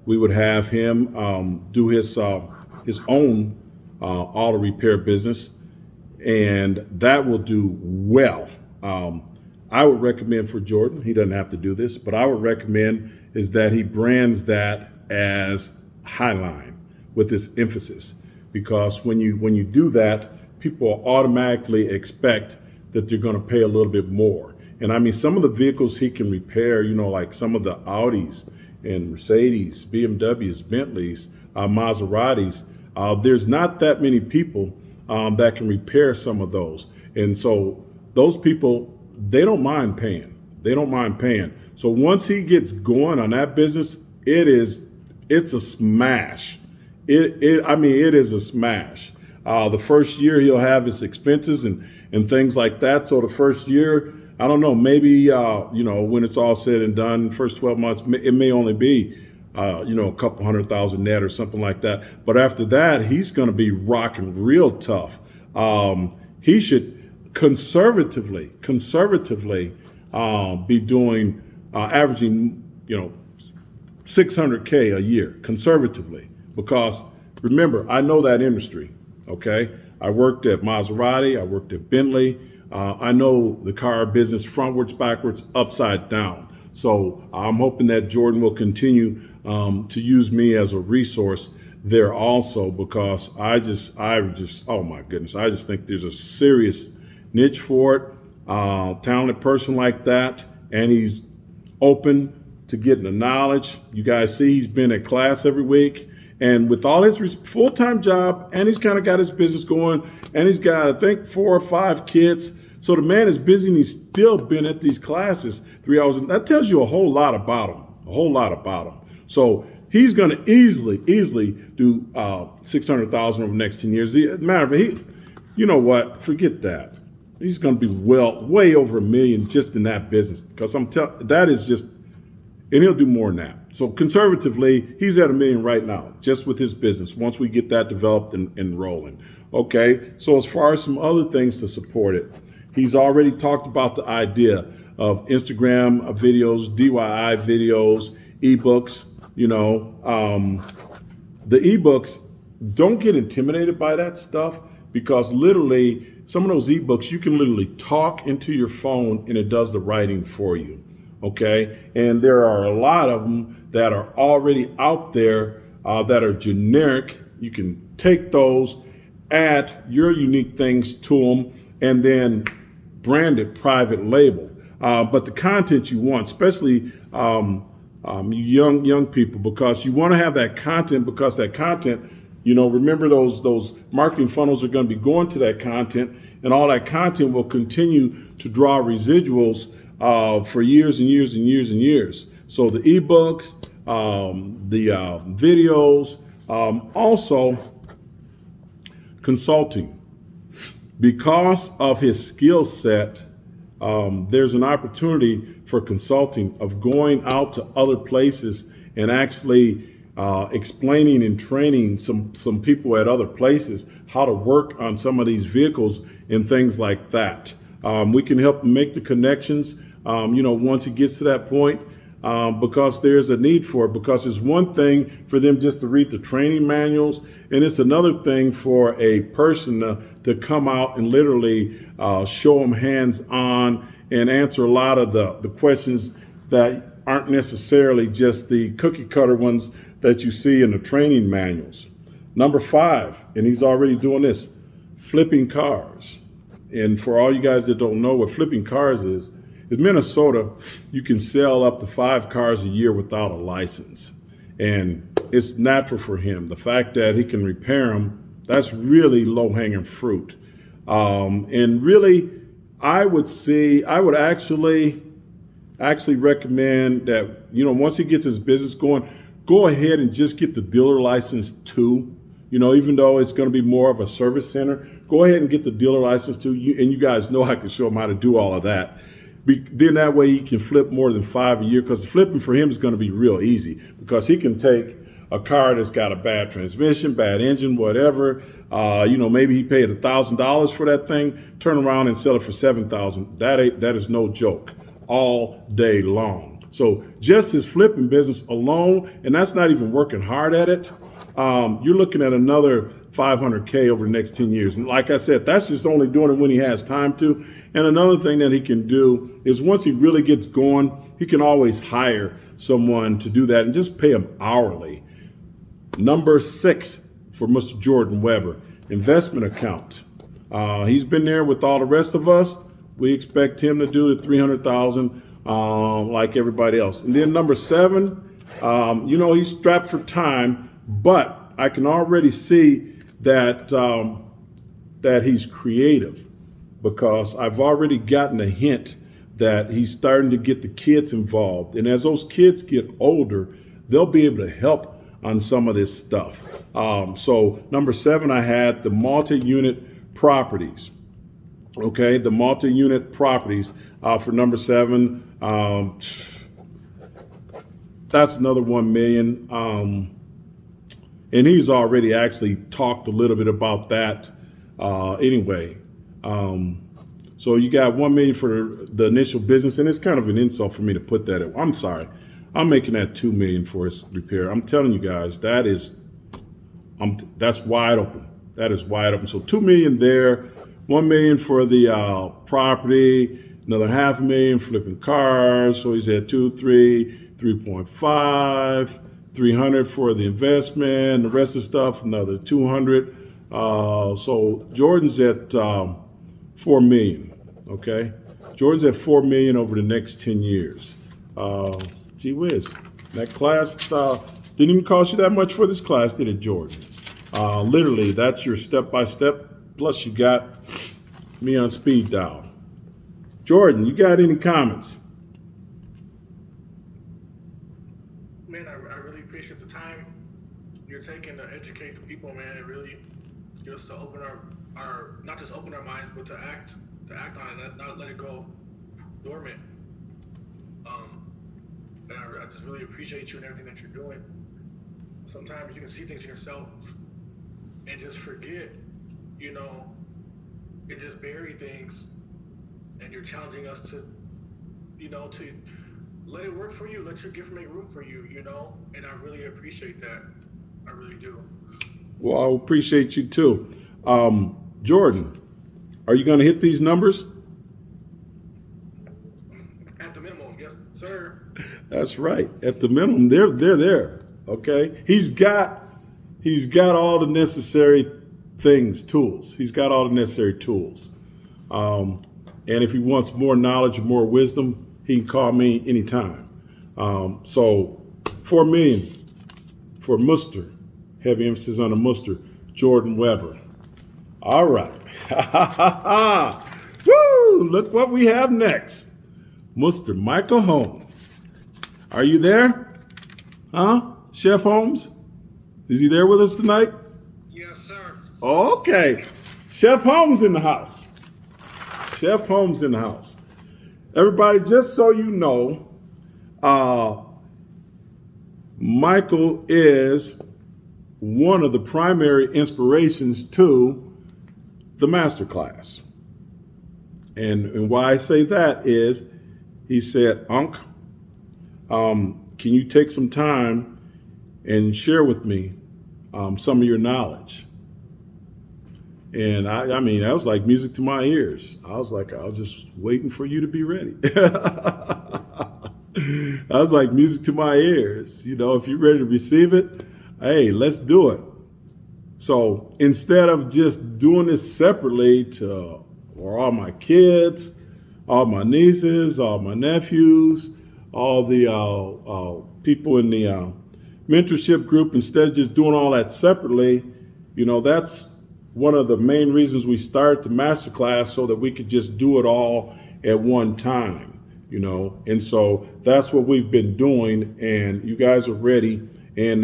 we would have him do his own auto repair business, and that will do well. I would recommend for Jordan, he doesn't have to do this, but I would recommend is that he brands that as Highline with this emphasis, because when you do that, people automatically expect that they're going to pay a little bit more. And I mean, some of the vehicles he can repair, like some of the Audis and Mercedes, BMWs, Bentleys, Maseratis, there's not that many people that can repair some of those. And so those people, they don't mind paying. They don't mind paying. So once he gets going on that business, it's a smash. It is a smash. The first year he'll have his expenses and things like that. So the first year, I don't know, maybe, when it's all said and done, first 12 months, it may only be, a couple $100,000 net or something like that. But after that, he's going to be rocking real tough. He should conservatively be doing, averaging, $600K a year, conservatively, because remember, I know that industry. Okay. I worked at Maserati. I worked at Bentley. I know the car business frontwards, backwards, upside down. So I'm hoping that Jordan will continue to use me as a resource there also, because I just, oh my goodness, I just think there's a serious niche for it. Talented person like that, and he's open to getting the knowledge. You guys see he's been at class every week, and with all his full-time job, and he's kind of got his business going, and he's got, I think, 4 or 5 kids. So the man is busy, and he's still been at these classes 3 hours. And that tells you a whole lot about him, So he's going to easily do $600,000 over the next 10 years. Matter of fact, you know what? Forget that. He's going to be way over $1 million just in that business, because that is just, and he'll do more than that. So conservatively, he's at $1 million right now, just with his business, once we get that developed and rolling. Okay, so as far as some other things to support it, he's already talked about the idea of Instagram videos, DIY videos, ebooks. The ebooks, don't get intimidated by that stuff, because literally some of those ebooks, you can literally talk into your phone and it does the writing for you. Okay, and there are a lot of them that are already out there that are generic. You can take those, add your unique things to them, and then brand it private label. But the content you want, especially young people, because you want to have that content, because that content Remember those marketing funnels are going to be going to that content, and all that content will continue to draw residuals for years and years and years and years. So the ebooks, the videos, also consulting. Because of his skill set, there's an opportunity for consulting of going out to other places and actually explaining and training some people at other places how to work on some of these vehicles and things like that. We can help him make the connections, once he gets to that point, because there's a need for it. Because it's one thing for them just to read the training manuals, and it's another thing for a person to come out and literally show them hands-on and answer a lot of the questions that aren't necessarily just the cookie cutter ones that you see in the training manuals. Number 5, and he's already doing this, flipping cars. And for all you guys that don't know what flipping cars is, in Minnesota, you can sell up to 5 cars a year without a license. And it's natural for him. The fact that he can repair them, that's really low-hanging fruit. And really, I would actually recommend that, once he gets his business going, go ahead and just get the dealer license too. Even though it's going to be more of a service center, go ahead and get the dealer license too. And you guys know I can show him how to do all of that. Then that way he can flip more than 5 a year, because flipping for him is going to be real easy, because he can take a car that's got a bad transmission, bad engine, whatever. Maybe he paid $1,000 for that thing, turn around and sell it for $7,000. That is no joke, all day long. So just his flipping business alone, and that's not even working hard at it, you're looking at another $500K over the next 10 years. And like I said, that's just only doing it when he has time to. And another thing that he can do is, once he really gets going, he can always hire someone to do that and just pay him hourly. Number 6 for Mr. Jordan Weber, investment account. He's been there with all the rest of us. We expect him to do the $300,000 like everybody else. And then number 7, he's strapped for time, but I can already see that he's creative, because I've already gotten a hint that he's starting to get the kids involved. And as those kids get older, they'll be able to help on some of this stuff. So number 7, I had the multi-unit properties. Okay, the multi-unit properties for number 7. That's another 1 million. And he's already actually talked a little bit about that anyway. So you got 1 million for the initial business, and it's kind of an insult for me to put that in. I'm sorry. I'm making that 2 million for his repair. I'm telling you guys, that's wide open. That is wide open. So 2 million there, 1 million for the property, another $500,000 flipping cars. So he's at 3.5, 300 for the investment, the rest of the stuff, another 200. So Jordan's at 4 million. Okay, Jordan's at 4 million over the next 10 years. Gee whiz, that class didn't even cost you that much for this class, did it, Jordan? Literally, that's your step-by-step, plus you got me on speed dial. Jordan, you got any comments? Man, I really appreciate the time you're taking to educate the people, man. It really just to open our not just open our minds, but to act on it, not let it go dormant. And I just really appreciate you and everything that you're doing. Sometimes you can see things in yourself and just forget, and just bury things. And you're challenging us to let it work for you. Let your gift make room for you, And I really appreciate that. I really do. Well, I appreciate you too. Jordan, are you going to hit these numbers? At the minimum, yes, sir. That's right. At the minimum, they're there. Okay. He's got all the necessary tools. He's got all the necessary tools. And if he wants more knowledge, more wisdom, he can call me anytime. So 4 million for Mr. Heavy emphasis on the Mr. Jordan Weber. All right. Woo! Look what we have next. Mr. Michael Holmes. Are you there? Huh? Chef Holmes? Is he there with us tonight? Yes, sir. Okay. Chef Holmes in the house. Chef Holmes in the house. Everybody, just so you know, Michael is one of the primary inspirations to the masterclass. And why I say that is, he said, Unc, can you take some time and share with me some of your knowledge? And I mean, that was like music to my ears. I was just waiting for you to be ready. I was like music to my ears. You know, if you're ready to receive it, hey, let's do it. So instead of just doing this separately for all my kids, all my nieces, all my nephews, all the people in the mentorship group, instead of just doing all that separately, you know, that's one of the main reasons we started the masterclass, so that we could just do it all at one time, you know. And so that's what we've been doing, and you guys are ready. And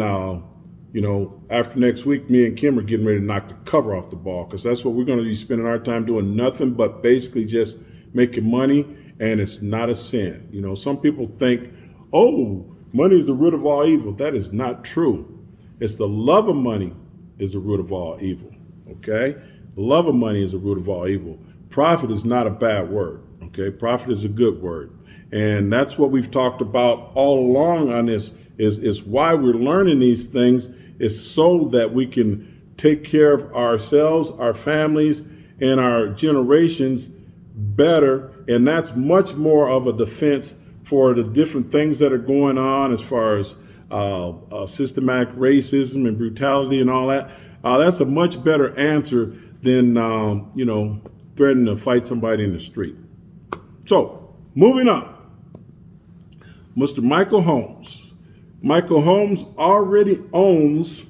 you know, after next week, me and Kim are getting ready to knock the cover off the ball, because that's what we're going to be spending our time doing, nothing but basically just making money. And it's not a sin. You know, some people think, oh, money is the root of all evil. That is not true. It's the love of money is the root of all evil. Okay? The love of money is the root of all evil. Profit is not a bad word. Okay? Profit is a good word. And that's what we've talked about all along on this, is why we're learning these things, is so that we can take care of ourselves, our families, and our generations better. And that's much more of a defense for the different things that are going on as far as systematic racism and brutality and all that. That's a much better answer than, you know, threatening to fight somebody in the street. So, moving on. Mr. Michael Holmes. Michael Holmes already owns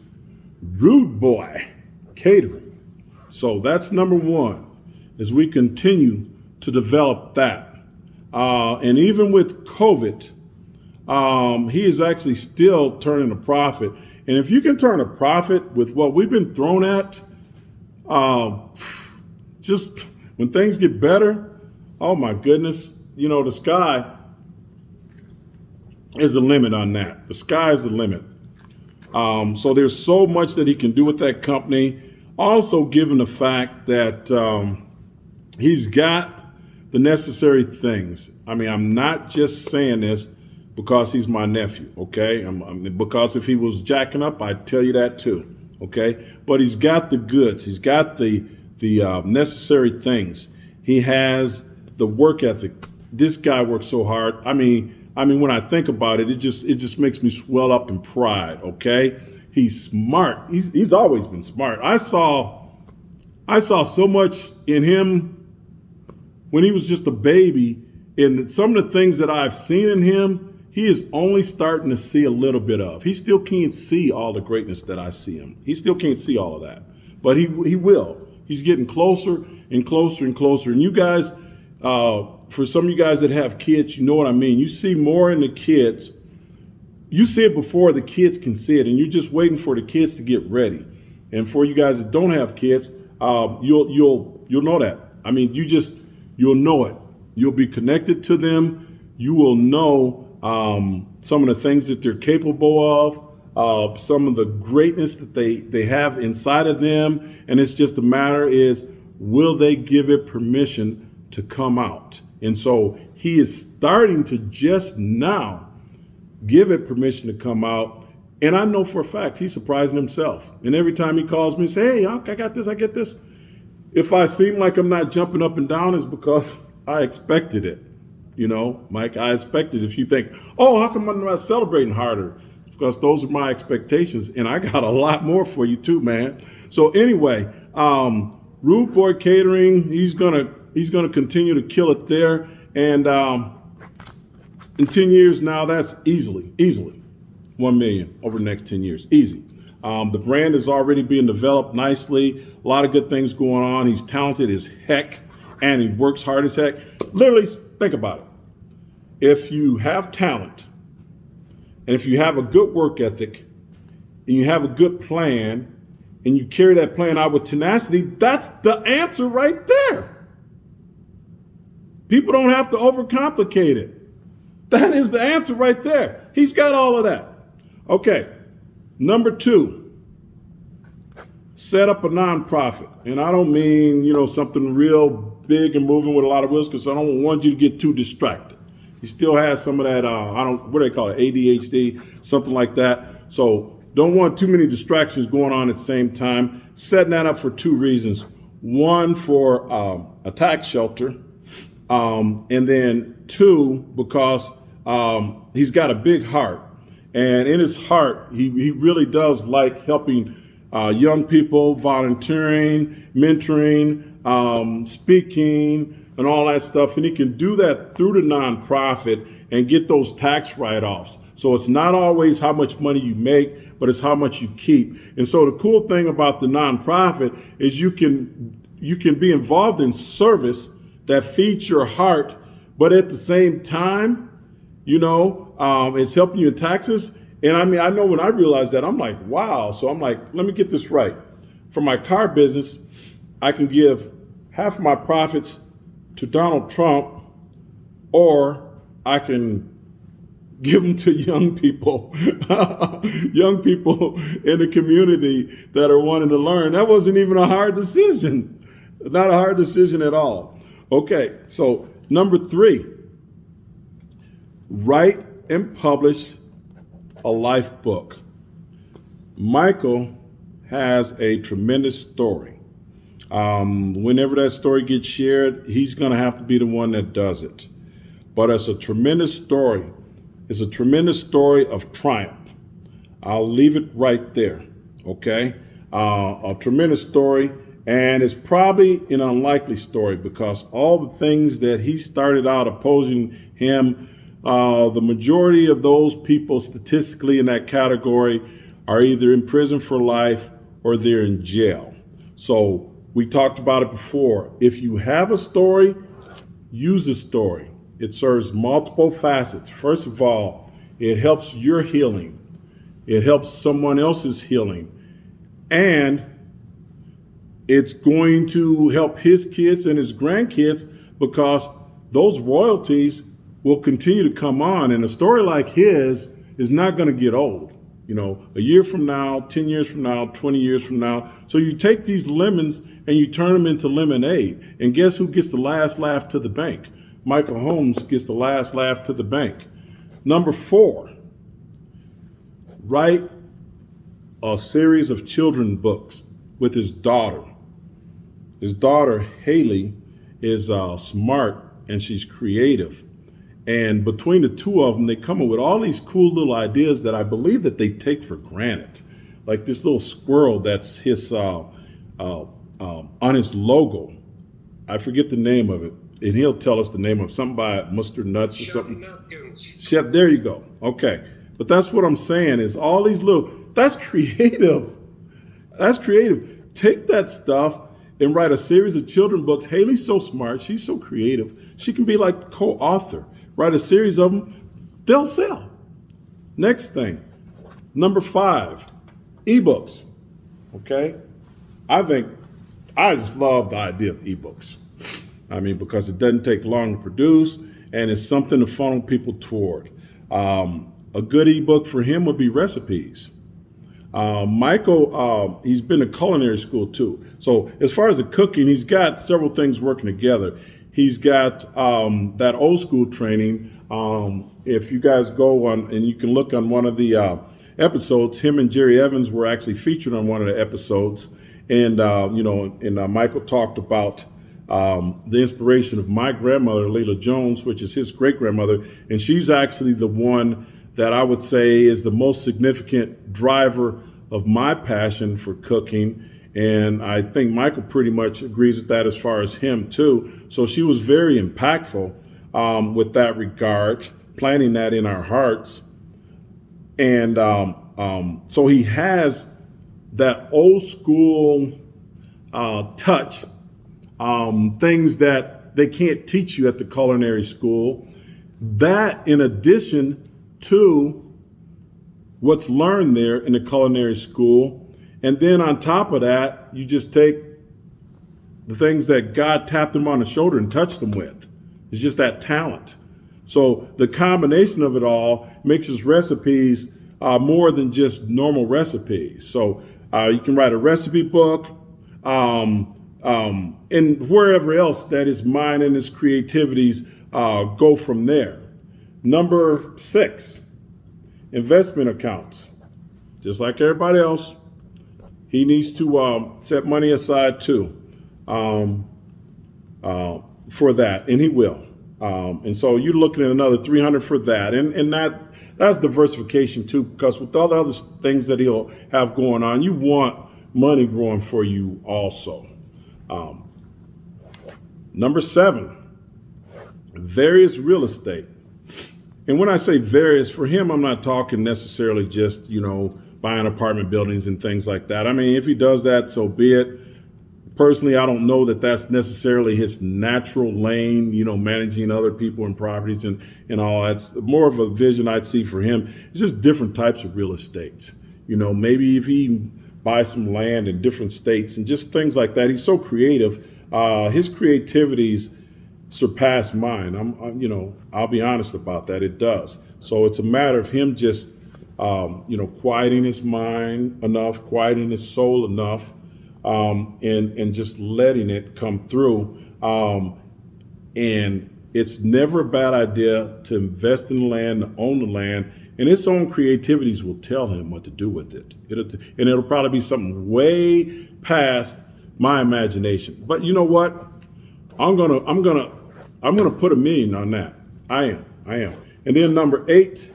Rude Boy Catering. So that's number one, as we continue to develop that. And even with COVID, he is actually still turning a profit. And if you can turn a profit with what we've been thrown at, just when things get better, oh my goodness, you know, the sky is the limit on that. The sky is the limit. So there's so much that he can do with that company. Also, given the fact that he's got the necessary things. I mean, I'm not just saying this because he's my nephew, okay? Because if he was jacking up, I'd tell you that too, okay? But he's got the goods. He's got the necessary things. He has the work ethic. This guy works so hard. I mean, when I think about it, it just makes me swell up in pride, okay? He's smart. He's always been smart. I saw so much in him when he was just a baby, and some of the things that I've seen in him, he is only starting to see a little bit of. He still can't see all the greatness that I see him. He still can't see all of that, but he will. He's getting closer and closer and closer. And you guys, for some of you guys that have kids, you know what I mean. You see more in the kids. You see it before the kids can see it, and you're just waiting for the kids to get ready. And for you guys that don't have kids, you'll know that. I mean, you'll know it. You'll be connected to them. You will know some of the things that they're capable of, some of the greatness that they have inside of them. And it's just a matter is, will they give it permission to come out? And so he is starting to just now give it permission to come out. And I know for a fact he's surprising himself. And every time he calls me and say, hey, Unc, I got this, I get this. If I seem like I'm not jumping up and down, it's because I expected it. You know, Mike, I expected. If you think, oh, how come I'm not celebrating harder? It's because those are my expectations. And I got a lot more for you too, man. So anyway, Rude Boy Catering, he's gonna continue to kill it there. And in 10 years now, that's easily 1 million over the next 10 years. Easy. The brand is already being developed nicely. A lot of good things going on. He's talented as heck, and he works hard as heck. Literally, think about it. If you have talent, and if you have a good work ethic, and you have a good plan, and you carry that plan out with tenacity, that's the answer right there. People don't have to overcomplicate it. That is the answer right there. He's got all of that. Okay, number 2, set up a nonprofit. And I don't mean, something real big and moving with a lot of wheels, because I don't want you to get too distracted. He still has some of that, what do they call it, ADHD, something like that. So don't want too many distractions going on at the same time. Setting that up for 2 reasons. One, for a tax shelter. And then 2, because he's got a big heart. And in his heart, he really does like helping young people, volunteering, mentoring, speaking, and all that stuff. And he can do that through the nonprofit and get those tax write-offs. So it's not always how much money you make, but it's how much you keep. And so the cool thing about the nonprofit is you can be involved in service that feeds your heart, but at the same time, it's helping you in taxes. And I know when I realized that, I'm like, wow. So I'm like, let me get this right. For my car business, I can give half of my profits to Donald Trump, or I can give them to young people, young people in the community that are wanting to learn. That wasn't even a hard decision, not a hard decision at all. Okay, so number 3, write and publish a life book. Michael has a tremendous story. Whenever that story gets shared, he's going to have to be the one that does it. But it's a tremendous story. It's a tremendous story of triumph. I'll leave it right there, okay? A tremendous story, and it's probably an unlikely story, because all the things that he started out opposing him, the majority of those people statistically in that category are either in prison for life or they're in jail. So we talked about it before. If you have a story, use the story. It serves multiple facets. First of all, it helps your healing. It helps someone else's healing. And it's going to help his kids and his grandkids, because those royalties will continue to come on. And a story like his is not going to get old. A year from now, 10 years from now, 20 years from now. So you take these lemons and you turn them into lemonade. And guess who gets the last laugh to the bank? Michael Holmes gets the last laugh to the bank. Number 4, write a series of children books with his daughter. His daughter, Haley, is smart and she's creative. And between the 2 of them, they come up with all these cool little ideas that I believe that they take for granted. Like this little squirrel that's his on his logo. I forget the name of it. And he'll tell us the name of something by Mustard Nuts or something. Chef, there you go. Okay. But that's what I'm saying is all these that's creative. That's creative. Take that stuff and write a series of children books. Haley's so smart. She's so creative. She can be like the co-author. Write a series of them. They'll sell. Next thing. Number 5, ebooks. Okay. I just love the idea of ebooks. Because it doesn't take long to produce, and it's something to funnel people toward. A good ebook for him would be recipes. Michael, he's been to culinary school too. So as far as the cooking, he's got several things working together. He's got that old school training. If you guys go on, and you can look on one of the episodes, him and Jerry Evans were actually featured on one of the episodes. And, Michael talked about the inspiration of my grandmother, Layla Jones, which is his great-grandmother. And she's actually the one that I would say is the most significant driver of my passion for cooking. And I think Michael pretty much agrees with that as far as him too. So she was very impactful with that regard, planting that in our hearts. And so he has that old school touch, things that they can't teach you at the culinary school. That in addition to what's learned there in the culinary school. And then on top of that, you just take the things that God tapped them on the shoulder and touched them with. It's just that talent. So the combination of it all makes his recipes more than just normal recipes. So you can write a recipe book, and wherever else that his mind and his creativities go from there. Number 6, investment accounts. Just like everybody else, he needs to set money aside too for that, and he will. And so you're looking at another 300 for that, and that's diversification too, because with all the other things that he'll have going on, you want money growing for you also. Number 7, various real estate. And when I say various, for him, I'm not talking necessarily just, buying apartment buildings and things like that. I mean, if he does that, so be it. Personally, I don't know that that's necessarily his natural lane, managing other people and properties and all. That's more of a vision I'd see for him. It's just different types of real estate. Maybe if he buys some land in different states and just things like that. He's so creative. His creativities surpass mine. I'll be honest about that. It does. So it's a matter of him just, quieting his mind enough, quieting his soul enough, and just letting it come through. And it's never a bad idea to invest in the land, to own the land, and his own creativities will tell him what to do with it. It'll probably be something way past my imagination. But you know what? I'm gonna put $1 million on that. I am. And then number 8,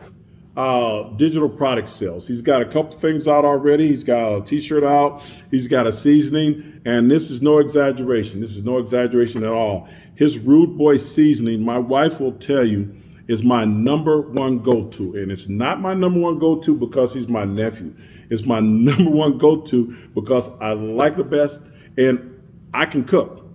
digital product sales. He's got a couple things out already. He's got a t-shirt out. He's got a seasoning, and this is no exaggeration. This is no exaggeration at all. His Rude Boy seasoning, my wife will tell you, is my number 1 go-to. And it's not my number 1 go-to because he's my nephew. It's my number 1 go-to because I like the best, and I can cook.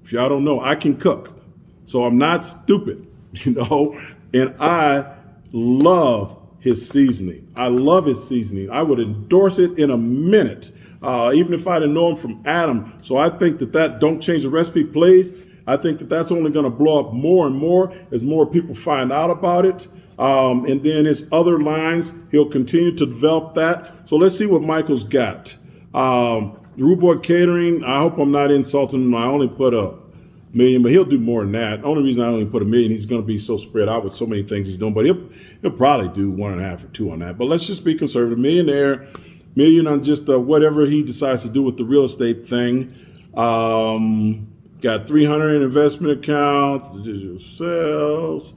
If y'all don't know, I can cook. So I'm not stupid, and I love his seasoning. I love his seasoning. I would endorse it in a minute, even if I didn't know him from Adam. So I think that don't change the recipe, please. I think that's only going to blow up more and more as more people find out about it. And then his other lines, he'll continue to develop that. So let's see what Michael's got. Rude Boy Catering, I hope I'm not insulting him. I only put $1 million, but he'll do more than that. The only reason I only put $1 million, he's going to be so spread out with so many things he's doing, but he'll probably do 1.5 or 2 on that. But let's just be conservative. $1 million on just whatever he decides to do with the real estate thing. Got 300 in investment accounts, digital sales,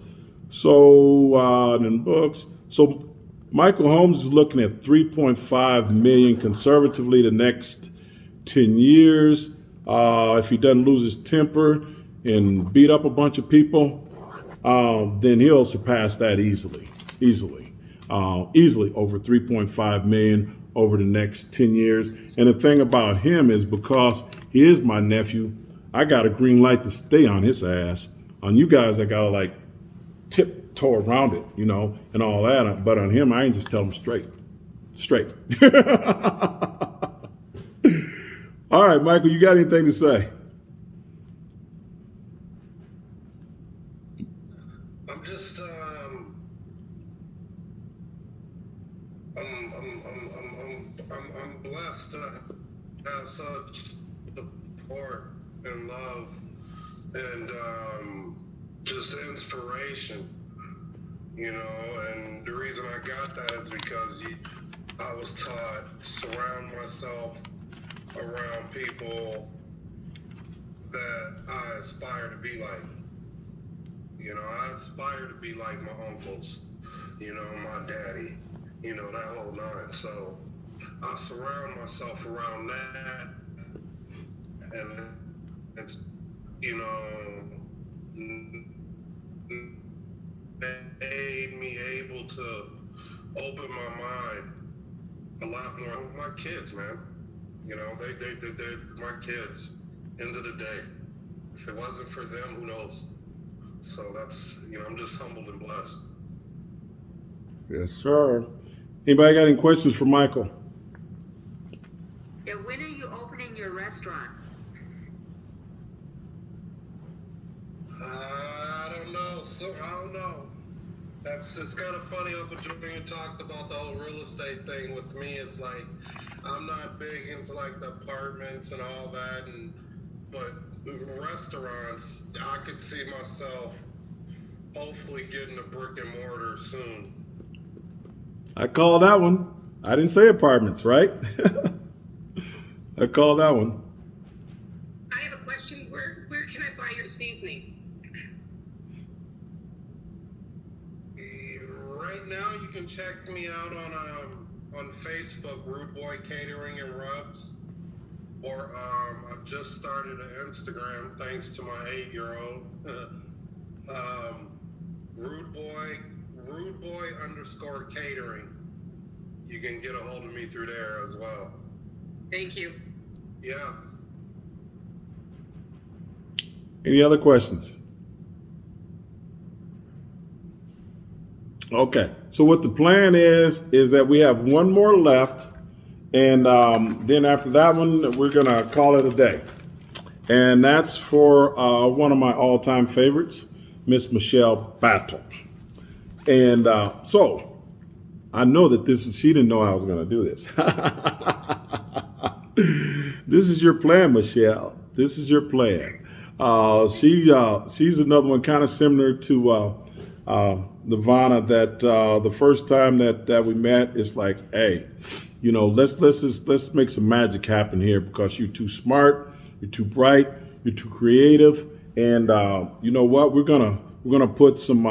so then books. So Michael Holmes is looking at 3.5 million conservatively the next 10 years. If he doesn't lose his temper and beat up a bunch of people, then he'll surpass that easily over 3.5 million over the next 10 years. And the thing about him is because he is my nephew, I got a green light to stay on his ass. On you guys, I gotta tiptoe around it, and all that. But on him, I ain't just tell him straight. All right, Michael, you got anything to say? I'm just, I'm blessed to have such support and love and just inspiration, and the reason I got that is because I was taught to surround myself around people that I aspire to be like. I aspire to be like my uncles, my daddy, that whole nine. So I surround myself around that, and it's, made me able to open my mind a lot more with my kids, man. You know, they're my kids. End of the day, if it wasn't for them, who knows? So that's, you know, I'm just humbled and blessed. Yes, sir. Anybody got any questions for Michael? Yeah, when are you opening your restaurant? I don't know. So I don't know. It's kind of funny. Uncle Julian talked about the whole real estate thing. With me, it's like I'm not big into like the apartments and all that, but restaurants, I could see myself hopefully getting a brick and mortar soon. I called that one. I didn't say apartments, right? I called that one. I have a question. Where can I buy your seasoning? Right now, you can check me out on Facebook, Rude Boy Catering and Rubs, or I've just started an Instagram thanks to my 8-year-old. Rude Boy _ catering. You can get a hold of me through there as well. Thank you. Yeah. Any other questions? Okay. So what the plan is that we have one more left, and then after that one, we're gonna call it a day. And that's for one of my all-time favorites, Miss Michelle Battle. And so I know that she didn't know I was going to do this. This is your plan, Michelle. This is your plan. She's another one kind of similar to Nirvana, that the first time that we met, it's like, hey, you know, let's make some magic happen here, because you're too smart, you're too bright, you're too creative, and you know what? We're gonna put some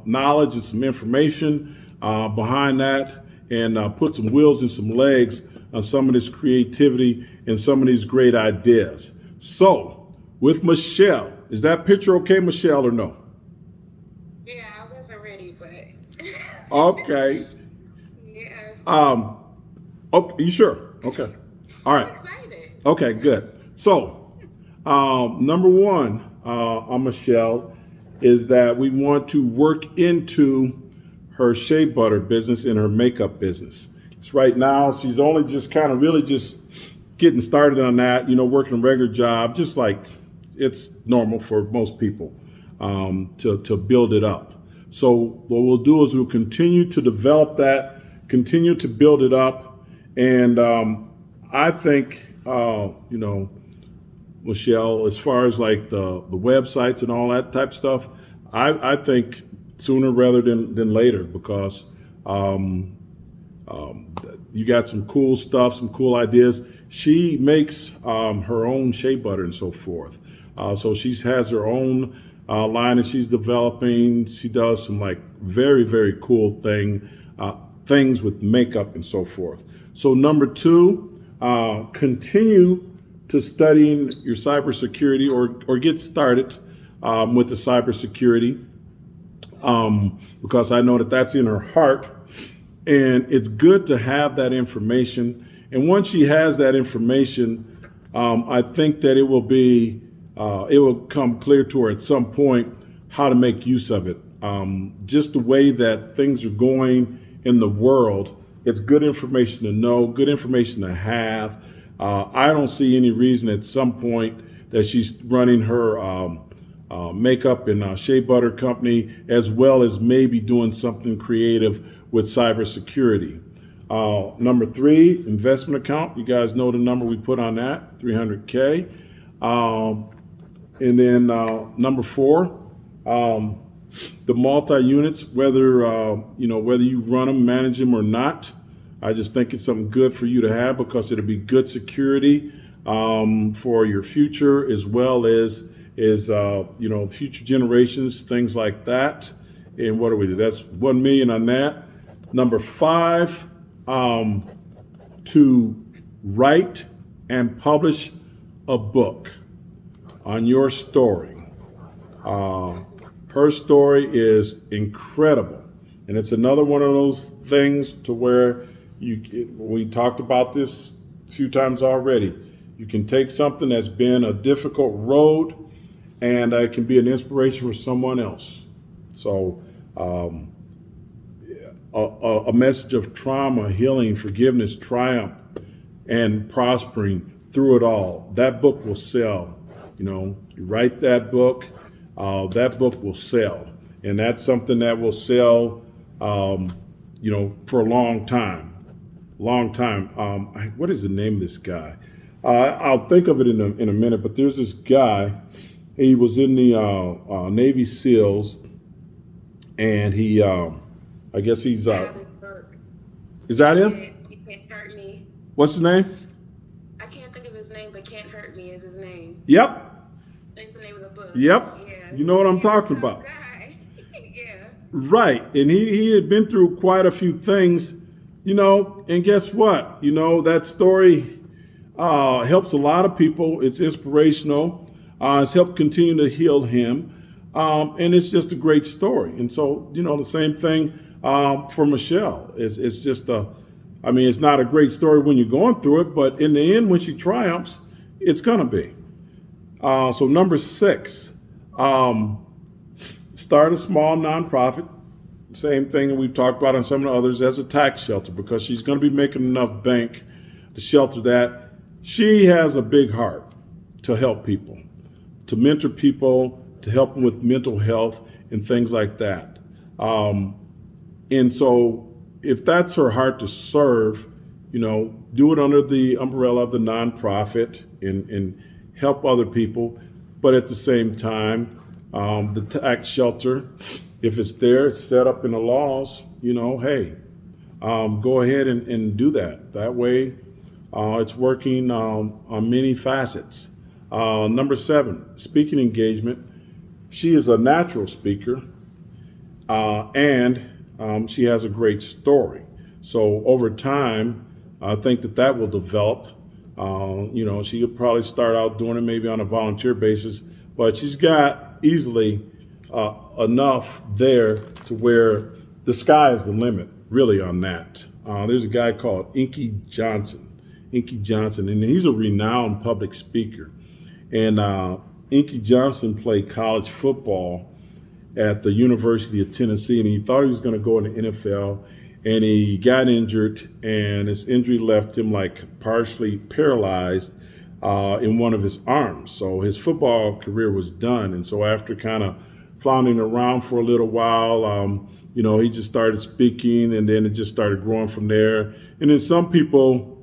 knowledge and some information behind that, and put some wheels and some legs on some of this creativity and some of these great ideas. So, with Michelle, is that picture okay, Michelle, or no? Yeah, I wasn't ready, but. Okay. Yeah. Oh, you sure? Okay. All I'm right. excited. Okay, good. So, number one on Michelle is that we want to work into her shea butter business and her makeup business. So right now, she's only just kind of really just getting started on that, you know, working a regular job, just like it's normal for most people, to build it up. So what we'll do is we'll continue to develop that, continue to build it up. And I think, you know, Michelle, as far as like the websites and all that type of stuff, I think sooner rather than later, because you got some cool stuff, some cool ideas. She makes her own shea butter and so forth. So she has her own line that she's developing. She does some like very, very cool things with makeup and so forth. So number two, continue to studying your cybersecurity, or get started with the cybersecurity, because I know that that's in her heart, and it's good to have that information. And once she has that information, I think that it will come clear to her at some point how to make use of it. Just the way that things are going in the world, it's good information to know, good information to have. I don't see any reason at some point that she's running her makeup and shea butter company, as well as maybe doing something creative with cybersecurity. Number three, investment account. You guys know the number we put on that, 300K. And then number four, the multi-units, whether you run them, manage them or not. I just think it's something good for you to have, because it'll be good security for your future, as well as future generations, things like that. And what do we do? That's 1 million on that. Number five, to write and publish a book on your story. Her story is incredible, and it's another one of those things to where we talked about this a few times already. You can take something that's been a difficult road and it can be an inspiration for someone else. So, a message of trauma, healing, forgiveness, triumph, and prospering through it all. That book will sell. You write that book will sell. And that's something that will sell, for a long time. Long time. What is the name of this guy? I'll think of it in a minute, but there's this guy. He was in the Navy SEALs, and he, I guess he's, is that him? You Can't Hurt Me. What's his name? I can't think of his name, but Can't Hurt Me is his name. Yep. That's the name of the book. Yep. Yeah. You know what I'm talking Tough about. guy. Yeah. Right. And he had been through quite a few things, and guess what? That story helps a lot of people. It's inspirational. It's helped continue to heal him. And it's just a great story. And so, the same thing for Michelle. It's just it's not a great story when you're going through it, but in the end, when she triumphs, it's going to be. So number 6, start a small nonprofit. Same thing that we've talked about on some of the others as a tax shelter, because she's going to be making enough bank to shelter that. She has a big heart to help people, to mentor people, to help them with mental health and things like that. And so if that's her heart to serve, do it under the umbrella of the nonprofit and help other people. But at the same time, the tax shelter, if it's there, it's set up in the laws, hey, go ahead and do that. That way, it's working on many facets. Number 7, speaking engagement. She is a natural speaker, and she has a great story. So over time, I think that will develop. She could probably start out doing it maybe on a volunteer basis, but she's got easily enough there to where the sky is the limit, really, on that. There's a guy called Inky Johnson, and he's a renowned public speaker. And Inky Johnson played college football at the University of Tennessee, and he thought he was going to go in the NFL, and he got injured, and his injury left him like partially paralyzed in one of his arms. So his football career was done. And so after kind of floundering around for a little while, he just started speaking, and then it just started growing from there. And then some people,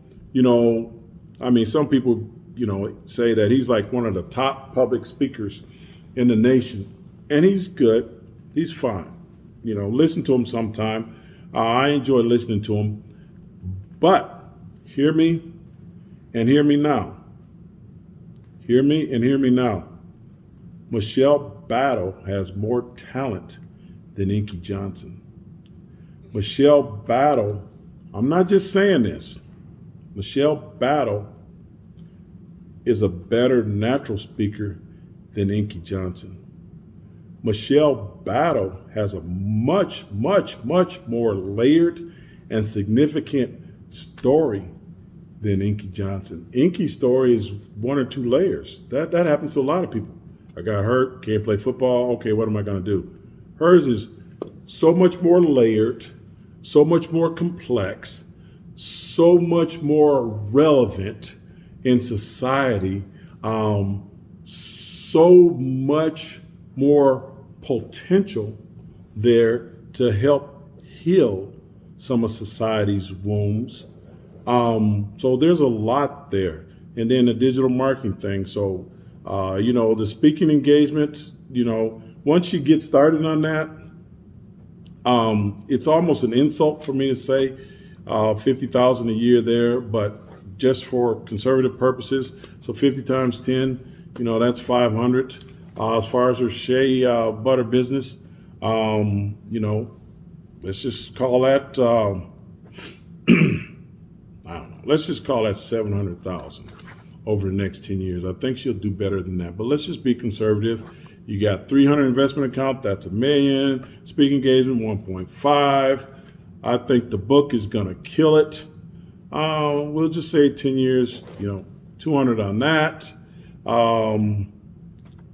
say that he's like one of the top public speakers in the nation. And he's good. He's fine. Listen to him sometime. I enjoy listening to him. But hear me and hear me now. Hear me and hear me now. Michelle Battle has more talent than Inky Johnson. Michelle Battle, I'm not just saying this. Michelle Battle is a better natural speaker than Inky Johnson. Michelle Battle has a much, much, much more layered and significant story than Inky Johnson. Inky's story is 1 or 2 layers. That happens to a lot of people. I got hurt, can't play football. Okay, what am I going to do? Hers is so much more layered, so much more complex, so much more relevant in society, so much more potential there to help heal some of society's wounds. So there's a lot there. And then the digital marketing thing. So, the speaking engagements, once you get started on that, it's almost an insult for me to say $50,000 a year there, but just for conservative purposes. So 50 times 10, that's 500. As far as her shea butter business, let's just call that, I don't know, let's just call that 700,000 over the next 10 years. I think she'll do better than that, but let's just be conservative. You got 300 investment account, that's $1 million. Speaking engagement, 1.5. I think the book is going to kill it. We'll just say 10 years, 200 on that. Um,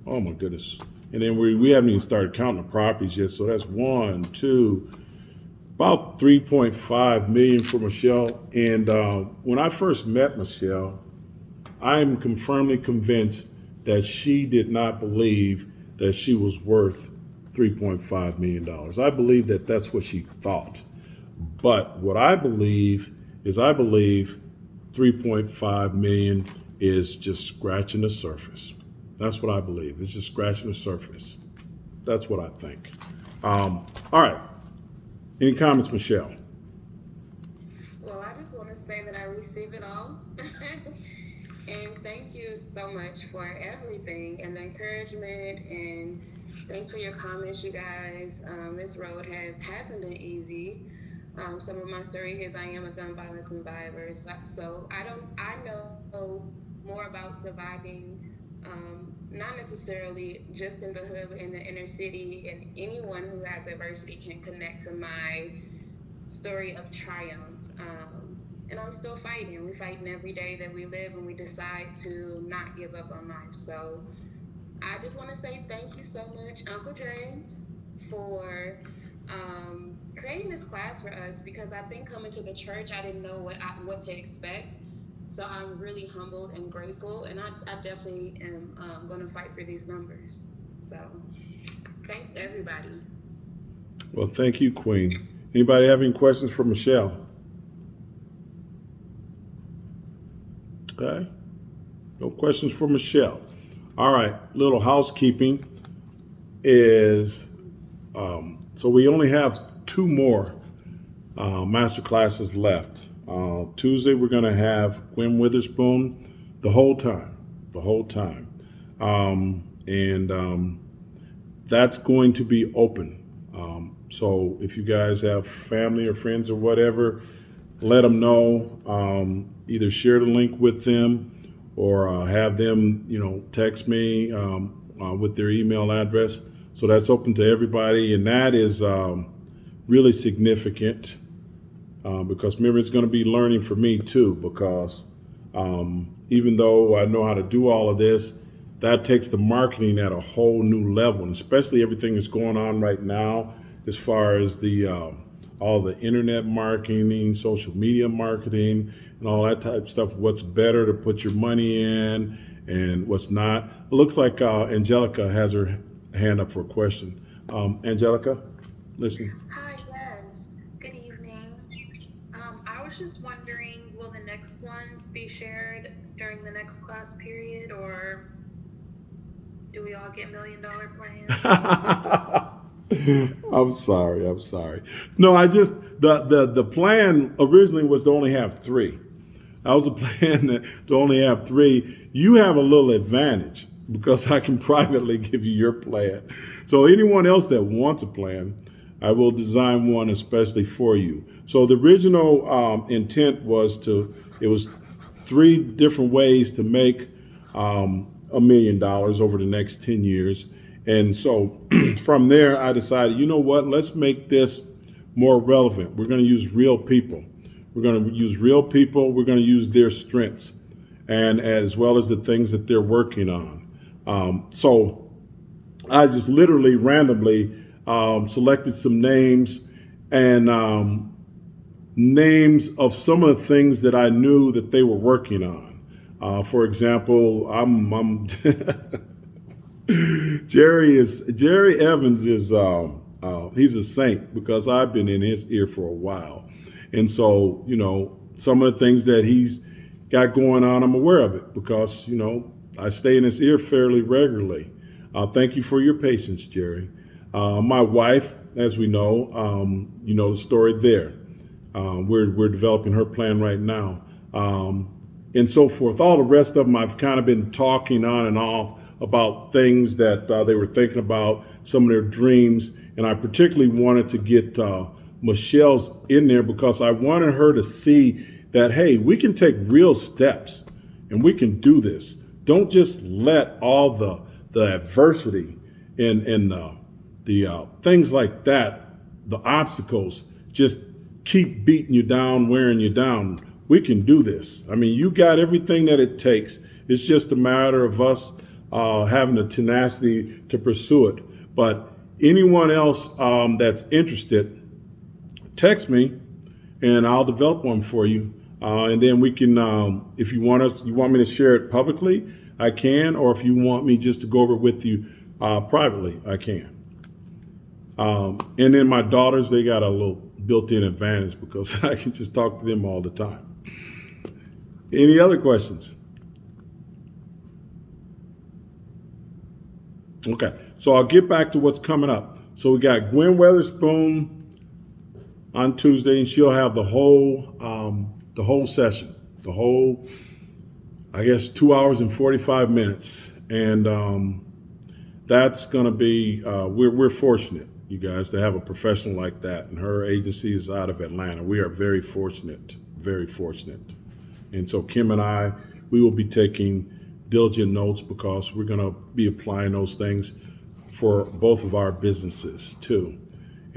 oh my goodness. And then we haven't even started counting the properties yet. So that's one, two, about 3.5 million for Michelle. And when I first met Michelle, I'm firmly convinced that she did not believe that she was worth $3.5 million. I believe that that's what she thought. But what I believe is 3.5 million is just scratching the surface. That's what I believe. It's just scratching the surface. That's what I think. All right. Any comments, Michelle? Well, I just want to say that I receive it all. And thank you so much for everything and the encouragement, and thanks for your comments, you guys. This road hasn't been easy. Some of my story is I am a gun violence survivor, so I know more about surviving, not necessarily just in the hood, but in the inner city, and anyone who has adversity can connect to my story of triumph. And I'm still fighting. We're fighting every day that we live, and we decide to not give up on life. So I just want to say thank you so much, Uncle James, for creating this class for us, because I think coming to the church, I didn't know what to expect. So I'm really humbled and grateful, and I definitely am going to fight for these numbers. So thanks everybody. Well, thank you, Queen. Anybody have any questions for Michelle? Okay. No questions for Michelle. All right. Little housekeeping is so we only have two more master classes left. Tuesday we're going to have Gwen Witherspoon the whole time, and that's going to be open. So if you guys have family or friends or whatever, let them know. Either share the link with them or have them, text me with their email address. So that's open to everybody, and that is really significant because remember, it's going to be learning for me too. Because even though I know how to do all of this, that takes the marketing at a whole new level, and especially everything that's going on right now as far as the all the internet marketing, social media marketing, and all that type of stuff. What's better to put your money in and what's not. It looks like Angelica has her hand up for a question. Angelica, listen. Hi, yes. Good evening. I was just wondering, will the next ones be shared during the next class period, or do we all get $1 million plans? I'm sorry. No, I just the plan originally was to only have three. That was a plan to only have three. You have a little advantage because I can privately give you your plan. So anyone else that wants a plan, I will design one especially for you. So the original intent was it was three different ways to make $1 million over the next 10 years. And so from there, I decided, you know what, let's make this more relevant. We're going to use real people. We're going to use their strengths and as well as the things that they're working on. So I just literally randomly selected some names and names of some of the things that I knew that they were working on. For example, I'm Jerry Evans is he's a saint because I've been in his ear for a while, and so some of the things that he's got going on, I'm aware of it because I stay in his ear fairly regularly. Thank you for your patience, Jerry. My wife, as we know, the story there. We're developing her plan right now, and so forth. All the rest of them, I've kind of been talking on and off about things that they were thinking about, some of their dreams. And I particularly wanted to get Michelle's in there because I wanted her to see that, hey, we can take real steps and we can do this. Don't just let all the adversity and the things like that, the obstacles, just keep beating you down, wearing you down. we can do this. I mean, you got everything that it takes. It's just a matter of us having the tenacity to pursue it. But anyone else that's interested, text me and I'll develop one for you. And then we can, if you want me to share it publicly, I can, or if you want me just to go over it with you privately, I can. And then my daughters, they got a little built-in advantage because I can just talk to them all the time. Any other questions? Okay, so I'll get back to what's coming up. So we got Gwen Weatherspoon on Tuesday, and she'll have the whole session, I guess 2 hours and 45 minutes, and that's going to be we're fortunate, you guys, to have a professional like that, and her agency is out of Atlanta. We are very fortunate, and so Kim and I, we will be taking diligent notes because we're going to be applying those things for both of our businesses too.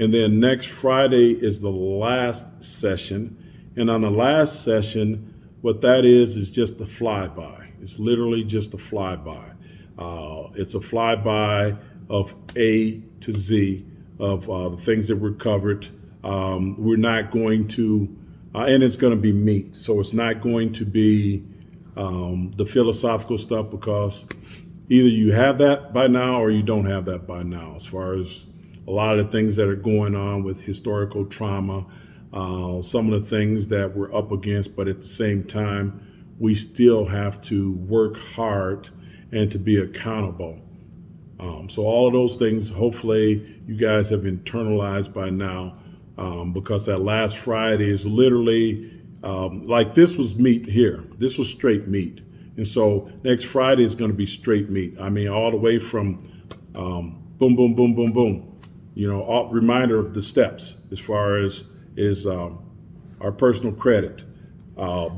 And then next Friday is the last session. And on the last session, what that is just a flyby. It's literally just a flyby. It's a flyby of A to Z of the things that were covered. We're not going to, and it's going to be meat. So it's not going to be the philosophical stuff because either you have that by now or you don't have that by now, as far as a lot of the things that are going on with historical trauma, some of the things that we're up against, but at the same time, we still have to work hard and to be accountable. So all of those things, hopefully you guys have internalized by now, because that last Friday is literally like this was meat here. This was straight meat. And so next Friday is going to be straight meat. I mean, all the way from boom, boom, boom, boom, boom. You know, all, reminder of the steps as far as is our personal credit,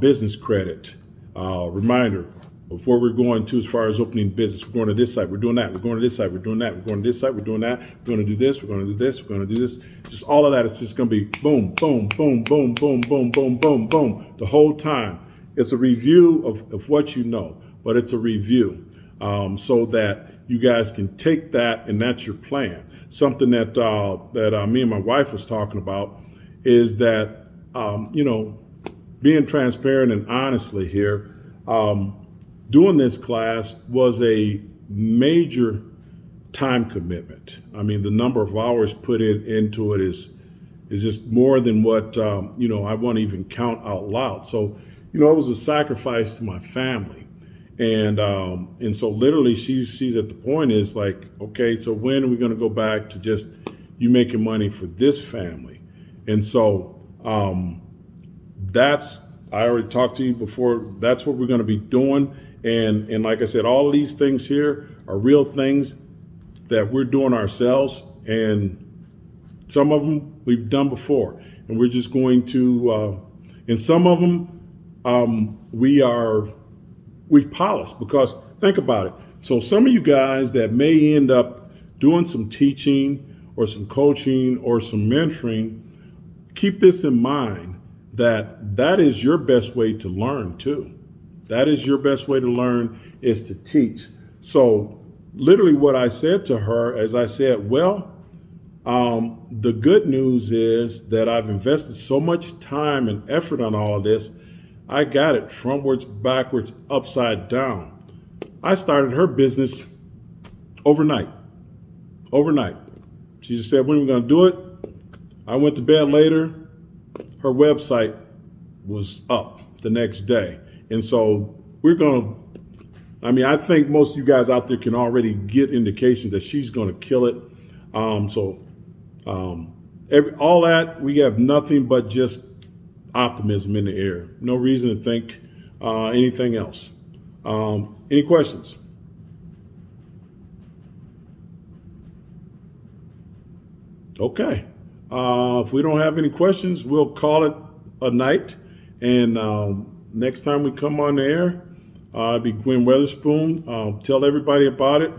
business credit, reminder of where we're going to as far as opening business. We're going to this site, we're doing that, we're going to this site, we're doing that, we're going to this site, we're doing that, we're going to do this, we're going to do this, we're going to do this. Just all of that is just going to be boom, boom, boom, boom, boom, boom, boom, boom, boom, the whole time. It's a review of what you know, but it's a review so that you guys can take that and that's your plan. Something that me and my wife was talking about is that, you know, being transparent and honestly here, doing this class was a major time commitment. I mean, the number of hours put into it is just more than what, you know, I want to even count out loud. So, you know, it was a sacrifice to my family. And so literally she's at the point is like, okay, so when are we going to go back to just you making money for this family? And so I already talked to you before, that's what we're going to be doing. And like I said, all of these things here are real things that we're doing ourselves. And some of them we've done before. And we're just going to, and some of them we've polished, because think about it. So some of you guys that may end up doing some teaching or some coaching or some mentoring, keep this in mind that is your best way to learn too. That is your best way to learn, is to teach. So literally what I said to her, as I said, well, the good news is that I've invested so much time and effort on all of this. I got it frontwards, backwards, upside down. I started her business overnight. She just said, when are we going to do it? I went to bed later. Her website was up the next day. And so I think most of you guys out there can already get indications that she's going to kill it. All that, we have nothing but just optimism in the air. No reason to think anything else. Any questions? Okay. If we don't have any questions, we'll call it a night. And next time we come on the air, it'll be Gwen Weatherspoon. Tell everybody about it,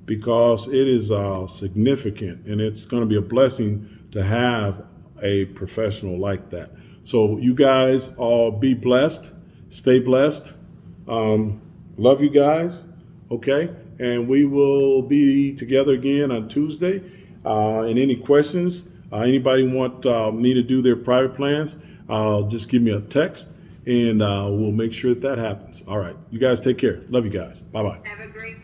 because it is significant, and it's going to be a blessing to have a professional like that. So you guys all be blessed, stay blessed. Love you guys. Okay. And we will be together again on Tuesday. And any questions, anybody want me to do their private plans, just give me a text and we'll make sure that happens. All right. You guys take care. Love you guys. Bye-bye. Have a great